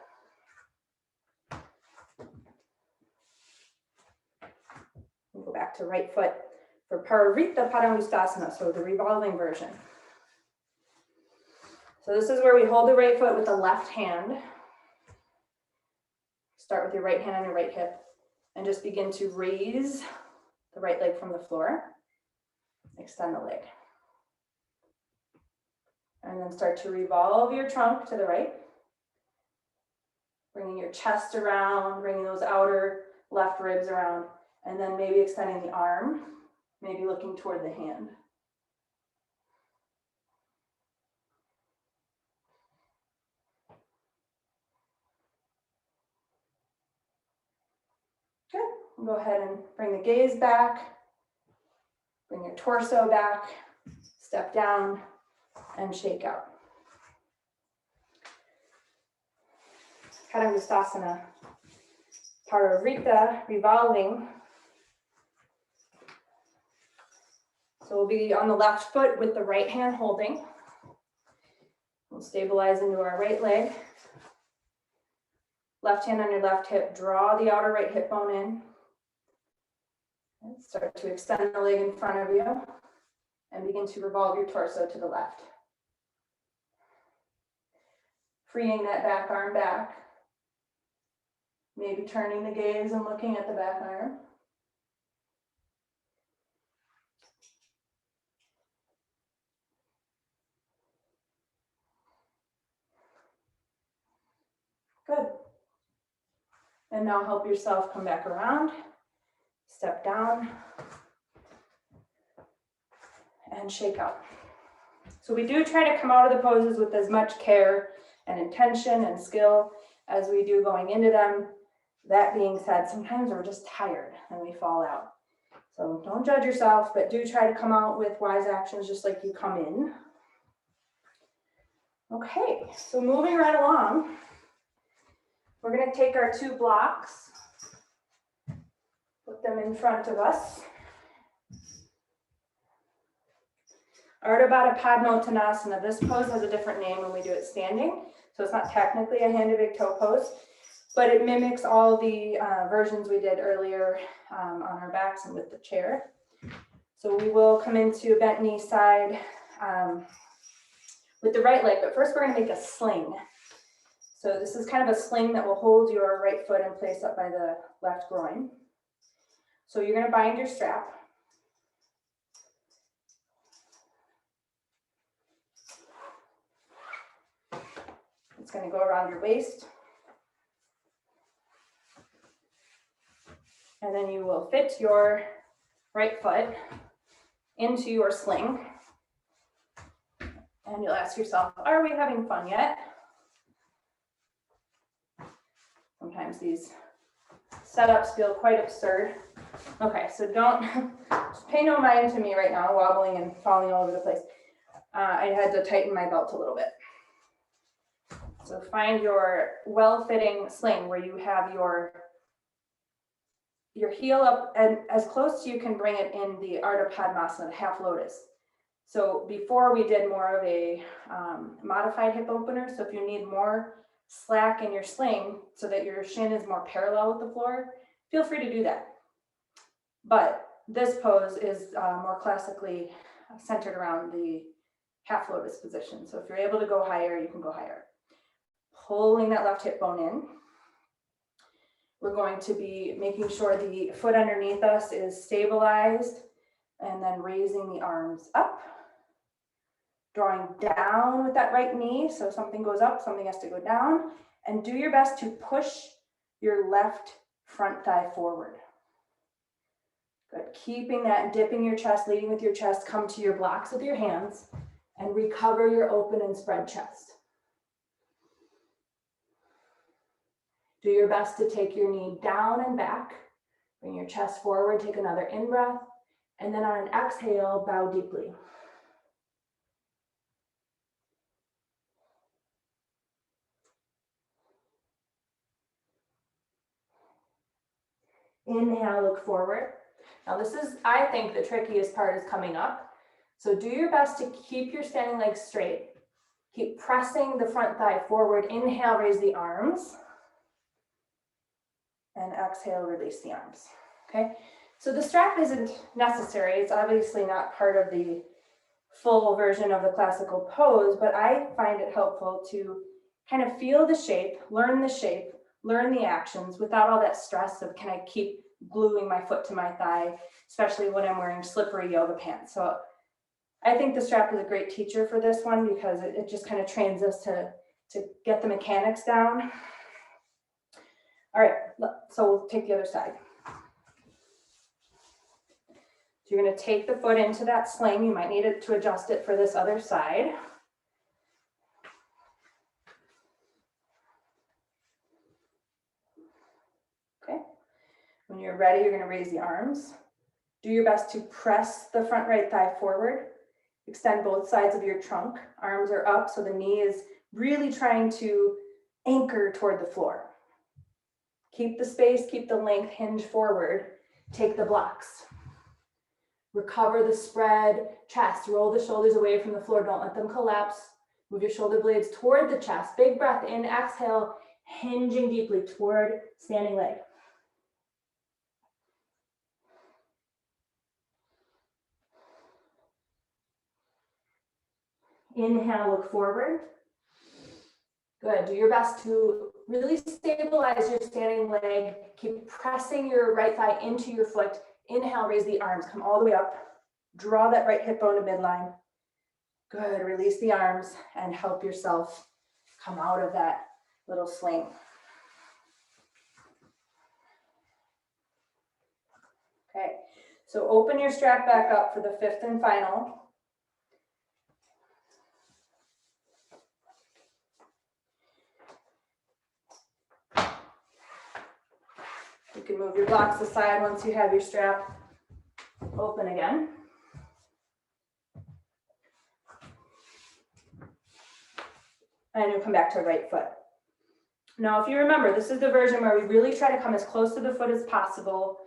We'll go back to right foot for Parivrtta Padangusthasana, so the revolving version. So this is where we hold the right foot with the left hand. Start with your right hand on your right hip and just begin to raise the right leg from the floor. Extend the leg. And then start to revolve your trunk to the right. Bringing your chest around, bringing those outer left ribs around, and then maybe extending the arm, maybe looking toward the hand. Good. Go ahead and bring the gaze back. Bring your torso back. Step down and shake out. Padangusthasana. Parivrtta, revolving. So we'll be on the left foot with the right hand holding. We'll stabilize into our right leg. Left hand on your left hip, draw the outer right hip bone in. And start to extend the leg in front of you and begin to revolve your torso to the left. Freeing that back arm back. Maybe turning the gaze and looking at the back arm. Good. And now help yourself come back around, step down, and shake out. So we do try to come out of the poses with as much care and intention and skill as we do going into them. That being said, sometimes we're just tired and we fall out. So don't judge yourself, but do try to come out with wise actions just like you come in. Okay, so moving right along, we're going to take our two blocks, put them in front of us. Ardha Baddha Padmottanasana. This pose has a different name when we do it standing, so it's not technically a hand to big toe pose, but it mimics all the versions we did earlier on our backs and with the chair. So we will come into a bent knee side with the right leg, but first we're going to make a sling. So this is kind of a sling that will hold your right foot in place up by the left groin. So you're going to bind your strap. It's going to go around your waist. And then you will fit your right foot into your sling. And you'll ask yourself, are we having fun yet? Sometimes these setups feel quite absurd. Okay, so don't, just pay no mind to me right now, wobbling and falling all over the place. I had to tighten my belt a little bit. So find your well-fitting sling where you have your heel up and as close as you can bring it in the Ardha Padmasana, the half lotus. So before we did more of a modified hip opener. So if you need more slack in your sling so that your shin is more parallel with the floor, feel free to do that. But this pose is more classically centered around the half lotus position. So if you're able to go higher, you can go higher. Pulling that left hip bone in. We're going to be making sure the foot underneath us is stabilized and then raising the arms up. Drawing down with that right knee. So something goes up, something has to go down. And do your best to push your left front thigh forward. Good. Keeping that, dipping your chest, leading with your chest. Come to your blocks with your hands and recover your open and spread chest. Do your best to take your knee down and back. Bring your chest forward, take another in-breath. And then on an exhale, bow deeply. Inhale, look forward. Now this is, I think, the trickiest part is coming up. So do your best to keep your standing legs straight. Keep pressing the front thigh forward. Inhale, raise the arms. And exhale, release the arms. Okay, so the strap isn't necessary. It's obviously not part of the full version of the classical pose, but I find it helpful to kind of feel the shape, learn the actions without all that stress of can I keep gluing my foot to my thigh, especially when I'm wearing slippery yoga pants. So I think the strap is a great teacher for this one because it just kind of trains us to get the mechanics down. All right, so we'll take the other side. So you're going to take the foot into that sling. You might need it to adjust it for this other side. Okay. When you're ready, you're going to raise the arms. Do your best to press the front right thigh forward. Extend both sides of your trunk. Arms are up, so the knee is really trying to anchor toward the floor. Keep the space, keep the length, hinge forward. Take the blocks. Recover the spread chest. Roll the shoulders away from the floor. Don't let them collapse. Move your shoulder blades toward the chest. Big breath in, exhale, hinging deeply toward standing leg. Inhale, look forward. Good. Do your best to really stabilize your standing leg. Keep pressing your right thigh into your foot. Inhale, raise the arms. Come all the way up. Draw that right hip bone to midline. Good. Release the arms and help yourself come out of that little sling. Okay. So open your strap back up for the fifth and final. You can move your blocks aside once you have your strap open again. And you'll come back to the right foot. Now, if you remember, this is the version where we really try to come as close to the foot as possible.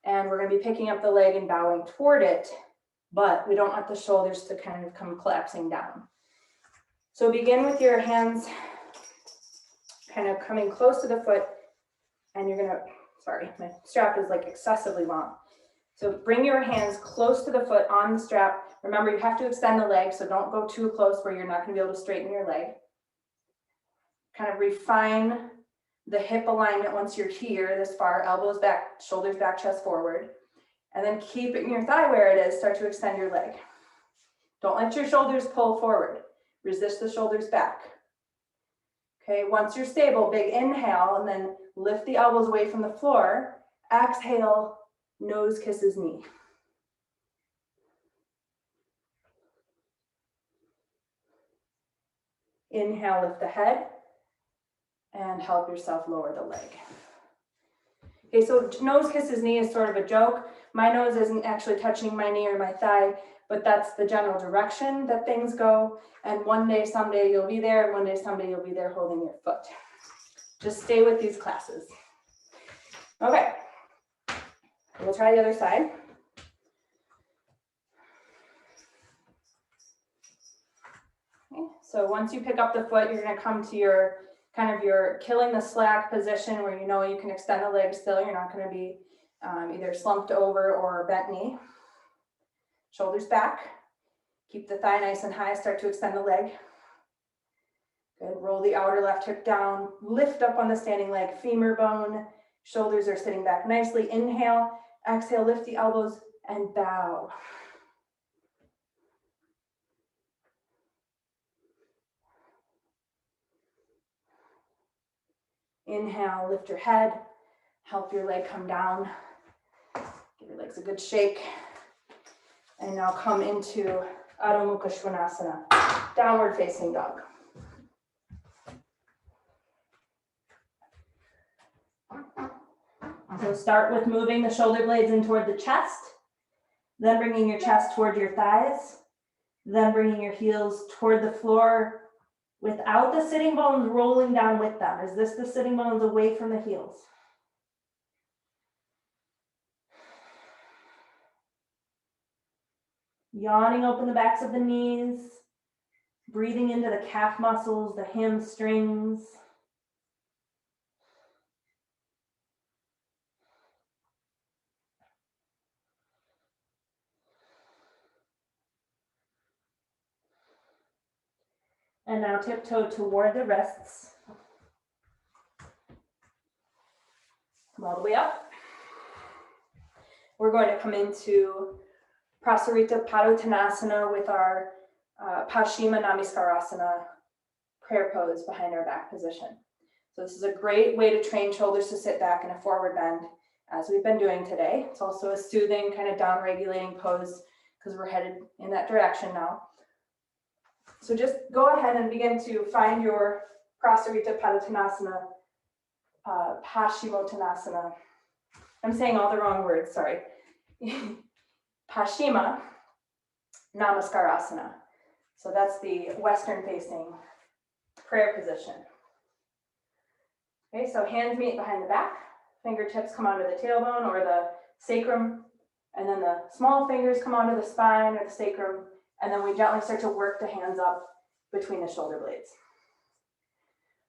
And we're going to be picking up the leg and bowing toward it, but we don't want the shoulders to kind of come collapsing down. So begin with your hands kind of coming close to the foot, and you're going to, sorry, my strap is like excessively long. So bring your hands close to the foot on the strap. Remember, you have to extend the leg, so don't go too close where you're not going to be able to straighten your leg. Kind of refine the hip alignment once you're here, this far, elbows back, shoulders back, chest forward. And then keep it in your thigh where it is, start to extend your leg. Don't let your shoulders pull forward. Resist the shoulders back. Okay, once you're stable, big inhale, and then lift the elbows away from the floor. Exhale, nose kisses knee. Inhale, lift the head, and help yourself lower the leg. Okay, so nose kisses knee is sort of a joke. My nose isn't actually touching my knee or my thigh, but that's the general direction that things go. And one day, someday you'll be there, and one day, someday you'll be there holding your foot. Just stay with these classes. Okay, we'll try the other side. Okay, so once you pick up the foot, you're gonna come to your kind of your killing the slack position where you know you can extend the leg still. You're not gonna be either slumped over or bent knee. Shoulders back. Keep the thigh nice and high, start to extend the leg. Good, roll the outer left hip down, lift up on the standing leg, femur bone, shoulders are sitting back nicely. Inhale, exhale, lift the elbows and bow. Inhale, lift your head, help your leg come down. Give your legs a good shake. And now come into Adho Mukha Svanasana, downward facing dog. So start with moving the shoulder blades in toward the chest, then bringing your chest toward your thighs, then bringing your heels toward the floor without the sitting bones rolling down with them. Is this the sitting bones away from the heels? Yawning open the backs of the knees, breathing into the calf muscles, the hamstrings. And now tiptoe toward the wrists. Come all the way up. We're going to come into Prasarita Padottanasana with our Paschima Namaskarasan prayer pose behind our back position. So this is a great way to train shoulders to sit back in a forward bend as we've been doing today. It's also a soothing kind of down regulating pose because we're headed in that direction now. So just go ahead and begin to find your Prasarita Padottanasana, Paschimottanasana. I'm saying all the wrong words, sorry. Paschima Namaskarasana. So that's the Western facing prayer position. Okay, so hands meet behind the back, fingertips come onto the tailbone or the sacrum, and then the small fingers come onto the spine or the sacrum, and then we gently start to work the hands up between the shoulder blades.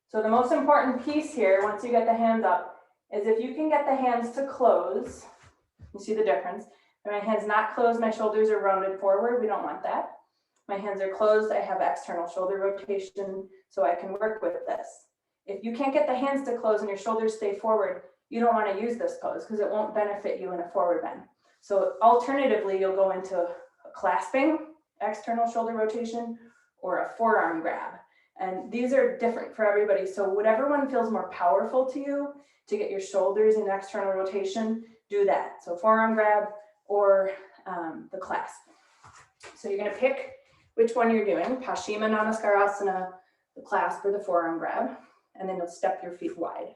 So the most important piece here, once you get the hands up, is if you can get the hands to close, you see the difference. If my hands not closed, my shoulders are rounded forward, we don't want that. My hands are closed, I have external shoulder rotation, so I can work with this. If you can't get the hands to close and your shoulders stay forward, you don't want to use this pose because it won't benefit you in a forward bend. So alternatively, you'll go into a clasping, external shoulder rotation, or a forearm grab. And these are different for everybody. So whatever one feels more powerful to you to get your shoulders in external rotation, do that. So forearm grab or the clasp. So you're going to pick which one you're doing, Paschima Namaskarasana, the clasp or the forearm grab, and then you'll step your feet wide.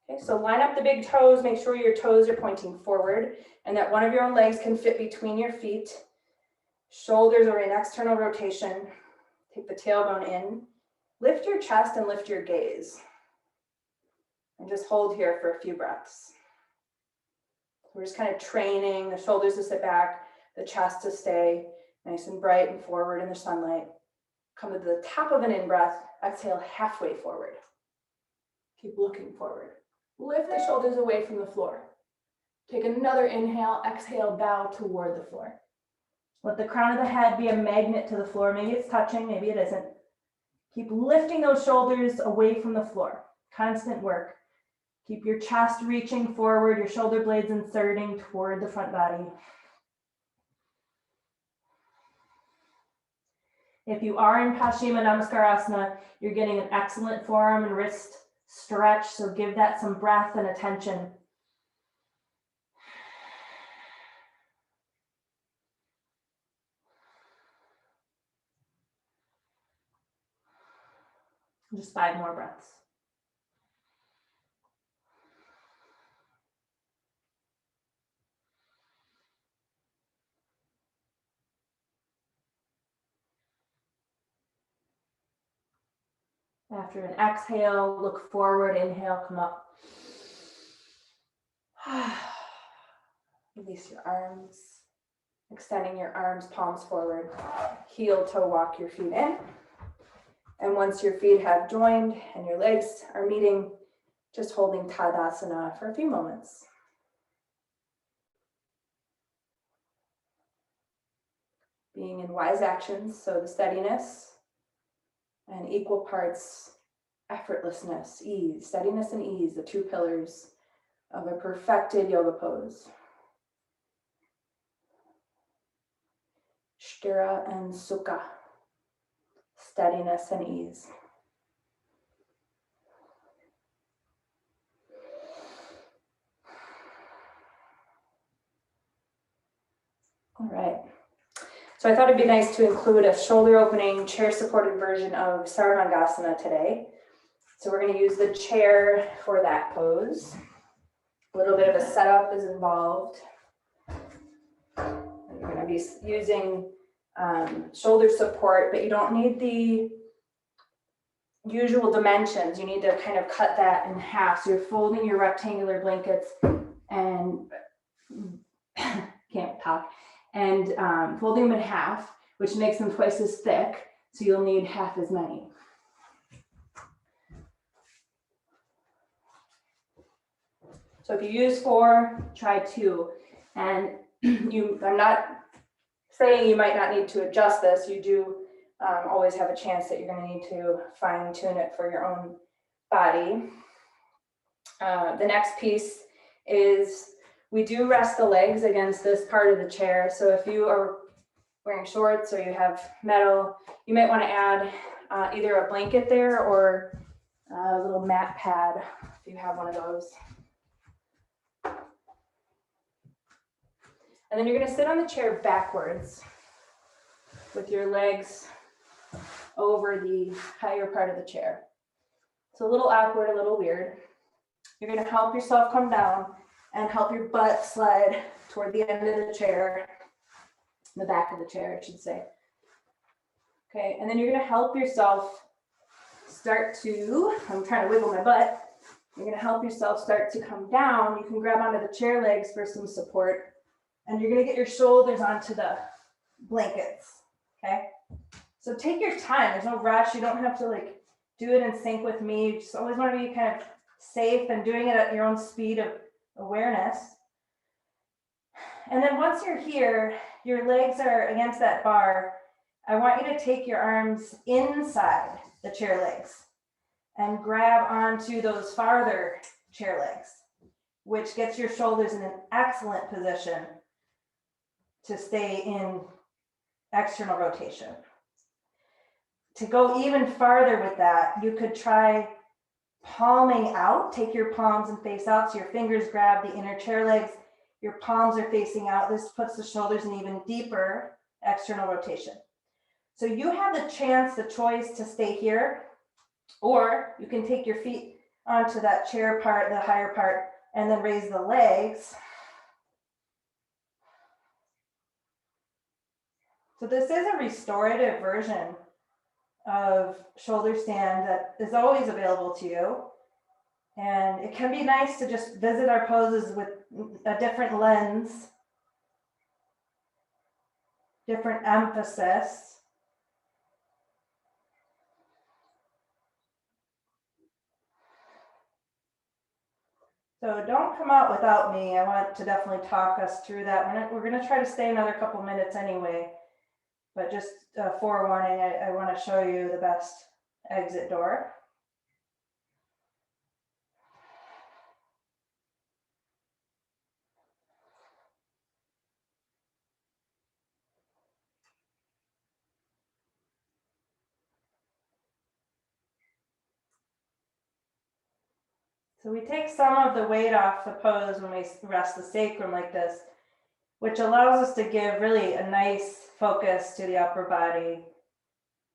Okay, so line up the big toes, make sure your toes are pointing forward and that one of your own legs can fit between your feet. Shoulders are in external rotation. Take the tailbone in. Lift your chest and lift your gaze. And just hold here for a few breaths. We're just kind of training the shoulders to sit back, the chest to stay nice and bright and forward in the sunlight. Come to the top of an in-breath, exhale halfway forward. Keep looking forward. Lift the shoulders away from the floor. Take another inhale, exhale, bow toward the floor. Let the crown of the head be a magnet to the floor. Maybe it's touching, maybe it isn't. Keep lifting those shoulders away from the floor. Constant work. Keep your chest reaching forward, your shoulder blades inserting toward the front body. If you are in Paschimma Namaskarasana, you're getting an excellent forearm and wrist stretch, so give that some breath and attention. Just 5 more breaths. After an exhale, look forward, inhale, come up. Release your arms, extending your arms, palms forward. Heel toe walk your feet in. And once your feet have joined and your legs are meeting, just holding Tadasana for a few moments. Being in wise actions, so the steadiness and equal parts effortlessness, ease, steadiness and ease, the 2 pillars of a perfected yoga pose. Sthira and Sukha, steadiness and ease. All right. So I thought it'd be nice to include a shoulder opening, chair supported version of Sarvangasana today. So we're going to use the chair for that pose. A little bit of a setup is involved. And you're going to be using shoulder support, but you don't need the usual dimensions. You need to kind of cut that in half. So you're folding your rectangular blankets and can't talk. And folding them in half, which makes them twice as thick. So you'll need half as many. So if you use 4, try 2. And I'm not saying you might not need to adjust this. You do always have a chance that you're going to need to fine tune it for your own body. The next piece is we do rest the legs against this part of the chair. So if you are wearing shorts or you have metal, you might want to add either a blanket there or a little mat pad if you have one of those. And then you're going to sit on the chair backwards with your legs over the higher part of the chair. It's a little awkward, a little weird. You're going to help yourself come down and help your butt slide toward the end of the chair, the back of the chair, I should say. Okay, and then you're going to help yourself start to, I'm trying to wiggle my butt. You're going to help yourself start to come down. You can grab onto the chair legs for some support. And you're going to get your shoulders onto the blankets, okay? So take your time. There's no rush. You don't have to like do it in sync with me. You just always want to be kind of safe and doing it at your own speed of awareness. And then once you're here, your legs are against that bar. I want you to take your arms inside the chair legs and grab onto those farther chair legs, which gets your shoulders in an excellent position to stay in external rotation. To go even farther with that, you could try palming out. Take your palms and face out so your fingers grab the inner chair legs. Your palms are facing out. This puts the shoulders in even deeper external rotation. So you have the chance, the choice to stay here, or you can take your feet onto that chair part, the higher part, and then raise the legs. So this is a restorative version of shoulder stand that is always available to you. And it can be nice to just visit our poses with a different lens, different emphasis. So don't come out without me. I want to definitely talk us through that. We're going to try to stay another couple minutes anyway. But just forewarning, I want to show you the best exit door. So we take some of the weight off the pose when we rest the sacrum like this, which allows us to give really a nice focus to the upper body,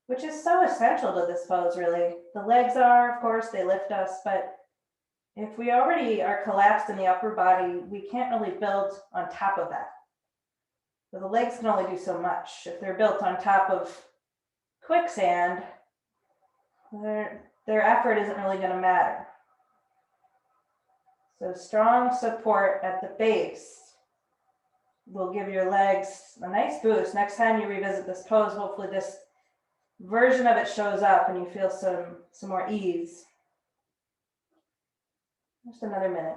which is so essential to this pose, really. The legs are, of course, they lift us, but if we already are collapsed in the upper body, we can't really build on top of that. So the legs can only do so much. If they're built on top of quicksand, their effort isn't really going to matter. So strong support at the base will give your legs a nice boost. Next time you revisit this pose, hopefully this version of it shows up and you feel some more ease. Just another minute.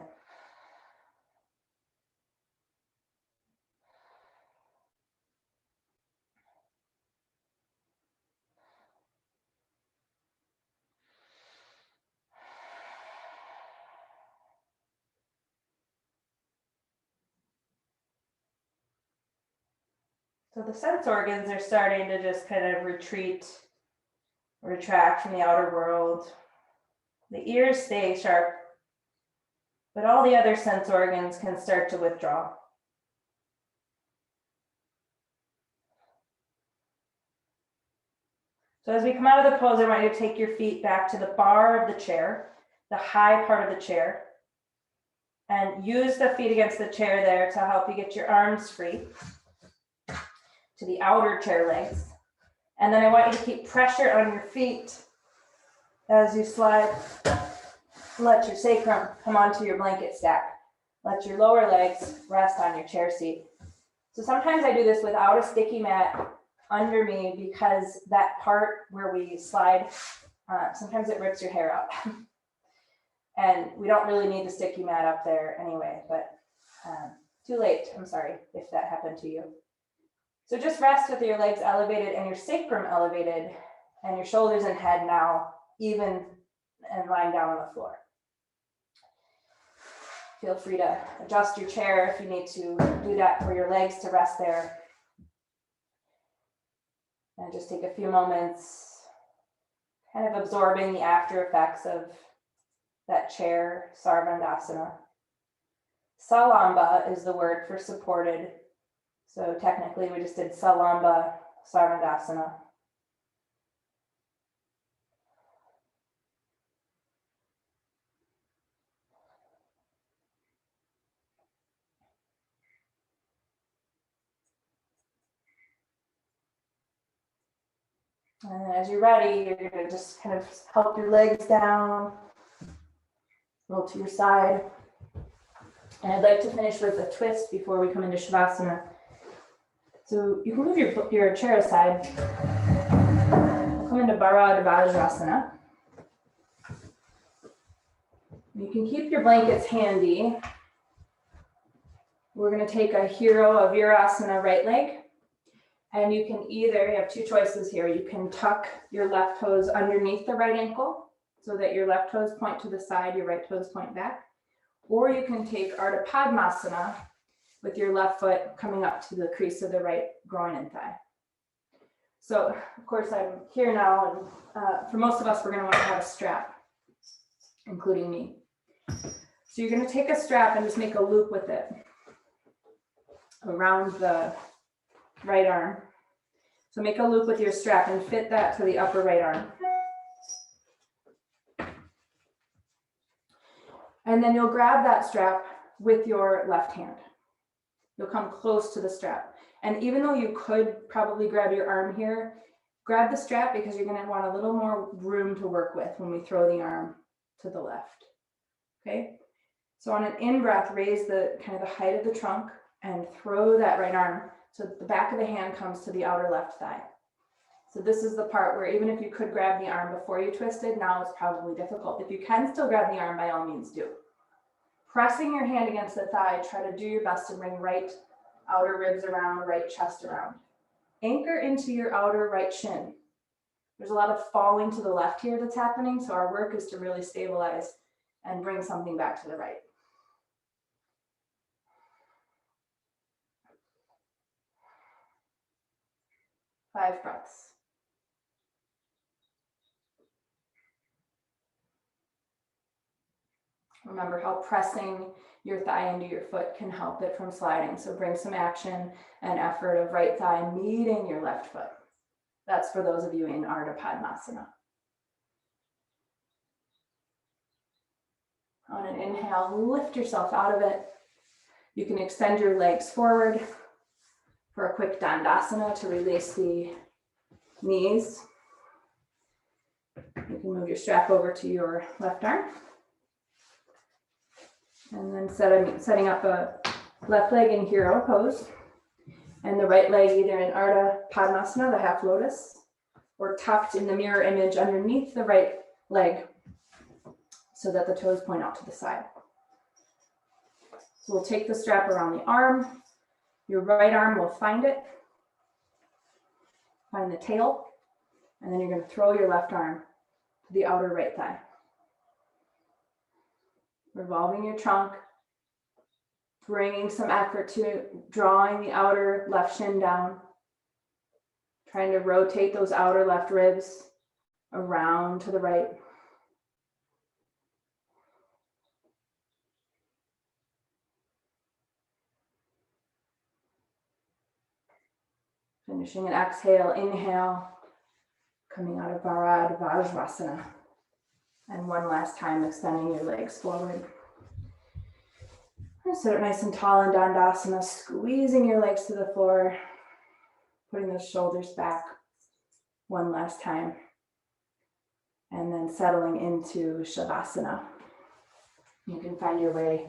So the sense organs are starting to just kind of retract from the outer world. The ears stay sharp, but all the other sense organs can start to withdraw. So as we come out of the pose, I want you to take your feet back to the bar of the chair, the high part of the chair, and use the feet against the chair there to help you get your arms free to the outer chair legs. And then I want you to keep pressure on your feet as you slide. Let your sacrum come onto your blanket stack. Let your lower legs rest on your chair seat. So sometimes I do this without a sticky mat under me because that part where we slide, sometimes it rips your hair out. And we don't really need the sticky mat up there anyway, but too late, I'm sorry if that happened to you. So just rest with your legs elevated and your sacrum elevated and your shoulders and head now even and lying down on the floor. Feel free to adjust your chair if you need to do that for your legs to rest there. And just take a few moments kind of absorbing the after effects of that chair Sarvandasana. Salamba is the word for supported. So technically we just did Salamba Sarvandasana. And as you're ready, you're going to just kind of help your legs down, roll to your side. And I'd like to finish with a twist before we come into Shavasana. So you can move your chair aside. We'll come into Baddha Vajrasana. You can keep your blankets handy. We're going to take a hero of Virasana right leg. And you can either, you have two choices here. You can tuck your left toes underneath the right ankle so that your left toes point to the side, your right toes point back. Or you can take Ardha Padmasana with your left foot coming up to the crease of the right groin and thigh. So, of course, I'm here now, and for most of us, we're going to want to have a strap, including me. So you're going to take a strap and just make a loop with it around the right arm. So make a loop with your strap and fit that to the upper right arm. And then you'll grab that strap with your left hand. You'll come close to the strap. And even though you could probably grab your arm here, grab the strap because you're going to want a little more room to work with when we throw the arm to the left. Okay? So on an in-breath, raise the kind of the height of the trunk and throw that right arm so that the back of the hand comes to the outer left thigh. So this is the part where even if you could grab the arm before you twisted, now it's probably difficult. If you can still grab the arm, by all means do. Pressing your hand against the thigh, try to do your best to bring right outer ribs around, right chest around. Anchor into your outer right shin. There's a lot of falling to the left here that's happening, so our work is to really stabilize and bring something back to the right. Five breaths. Remember how pressing your thigh into your foot can help it from sliding. So bring some action and effort of right thigh meeting your left foot. That's for those of you in Ardha Padmasana. On an inhale, lift yourself out of it. You can extend your legs forward for a quick Dandasana to release the knees. You can move your strap over to your left arm. And then setting up a left leg in hero pose. And the right leg either in Ardha Padmasana, the half lotus, or tucked in the mirror image underneath the right leg so that the toes point out to the side. So we'll take the strap around the arm. Your right arm will find it. Find the tail. And then you're going to throw your left arm to the outer right thigh. Revolving your trunk. Bringing some effort to drawing the outer left shin down. Trying to rotate those outer left ribs around to the right. Finishing an exhale, inhale, coming out of Bharadvajasana. Vajrasana. And one last time, extending your legs forward. And sit up nice and tall in Dandasana, squeezing your legs to the floor, putting those shoulders back one last time. And then settling into Shavasana. You can find your way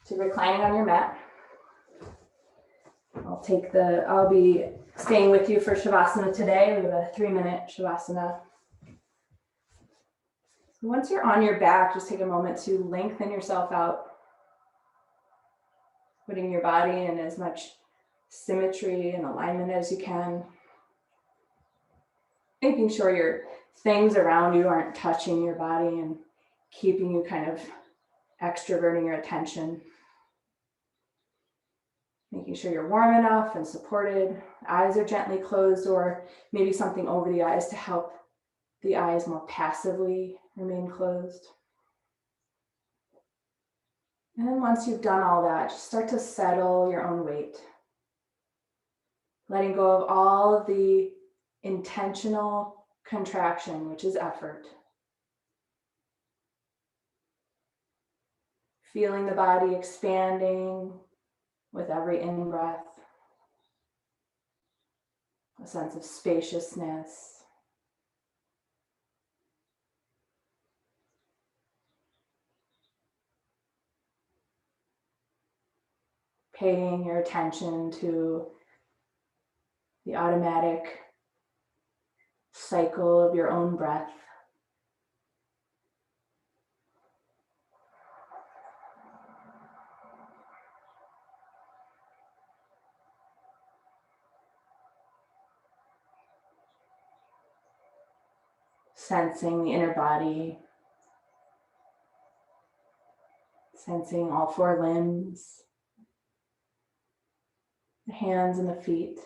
to reclining on your mat. I'll be staying with you for Shavasana today. We have a 3-minute Shavasana. So once you're on your back, just take a moment to lengthen yourself out, putting your body in as much symmetry and alignment as you can. Making sure your things around you aren't touching your body and keeping you kind of extroverting your attention. Making sure you're warm enough and supported. Eyes are gently closed, or maybe something over the eyes to help the eyes more passively remain closed. And then once you've done all that, just start to settle your own weight. Letting go of all of the intentional contraction, which is effort. Feeling the body expanding with every in-breath. A sense of spaciousness. Paying your attention to the automatic cycle of your own breath. Sensing the inner body, sensing all 4 limbs, the hands and the feet.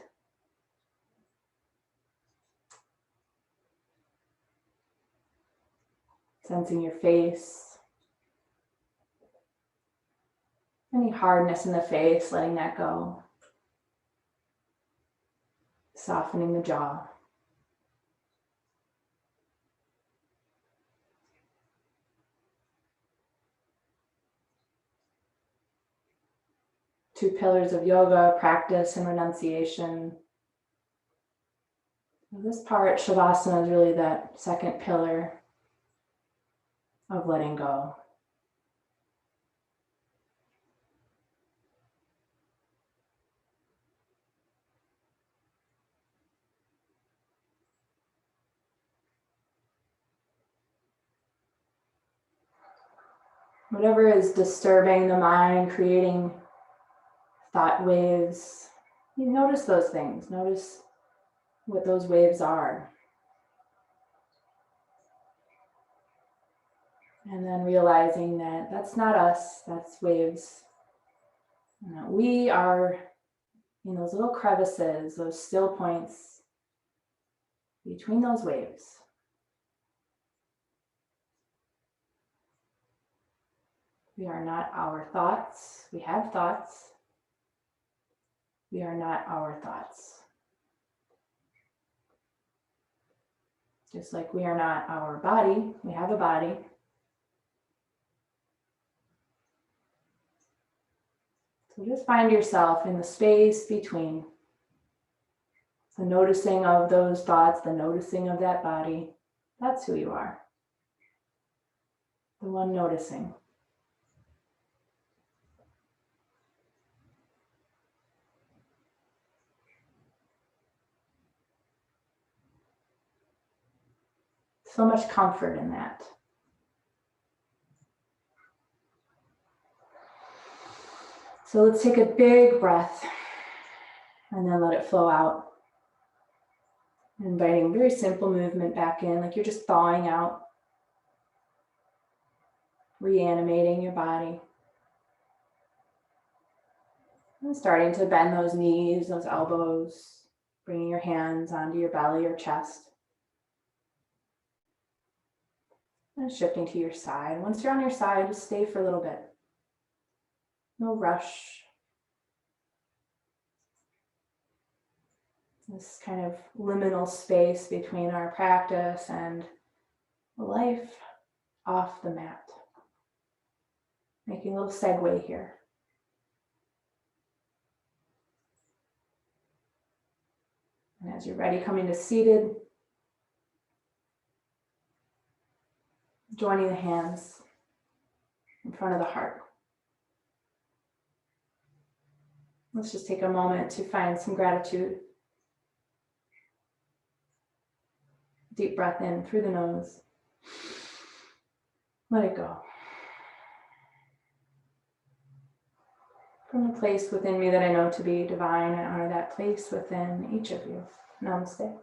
Sensing your face. Any hardness in the face, letting that go. Softening the jaw. Two pillars of yoga, practice and renunciation. This part, Shavasana, is really that second pillar of letting go. Whatever is disturbing the mind, creating thought waves, you notice those things. Notice what those waves are. And then realizing that that's not us, that's waves. And that we are in those little crevices, those still points between those waves. We are not our thoughts. We have thoughts. We are not our thoughts. Just like we are not our body, we have a body. So just find yourself in the space between the noticing of those thoughts, the noticing of that body. That's who you are. The one noticing. So much comfort in that. So let's take a big breath and then let it flow out. Inviting very simple movement back in, like you're just thawing out, reanimating your body. And starting to bend those knees, those elbows, bringing your hands onto your belly or chest. And shifting to your side. Once you're on your side, just stay for a little bit. No rush. This kind of liminal space between our practice and life off the mat. Making a little segue here. And as you're ready, coming to seated, joining the hands in front of the heart. Let's just take a moment to find some gratitude. Deep breath in through the nose. Let it go. From the place within me that I know to be divine, I honor that place within each of you. Namaste.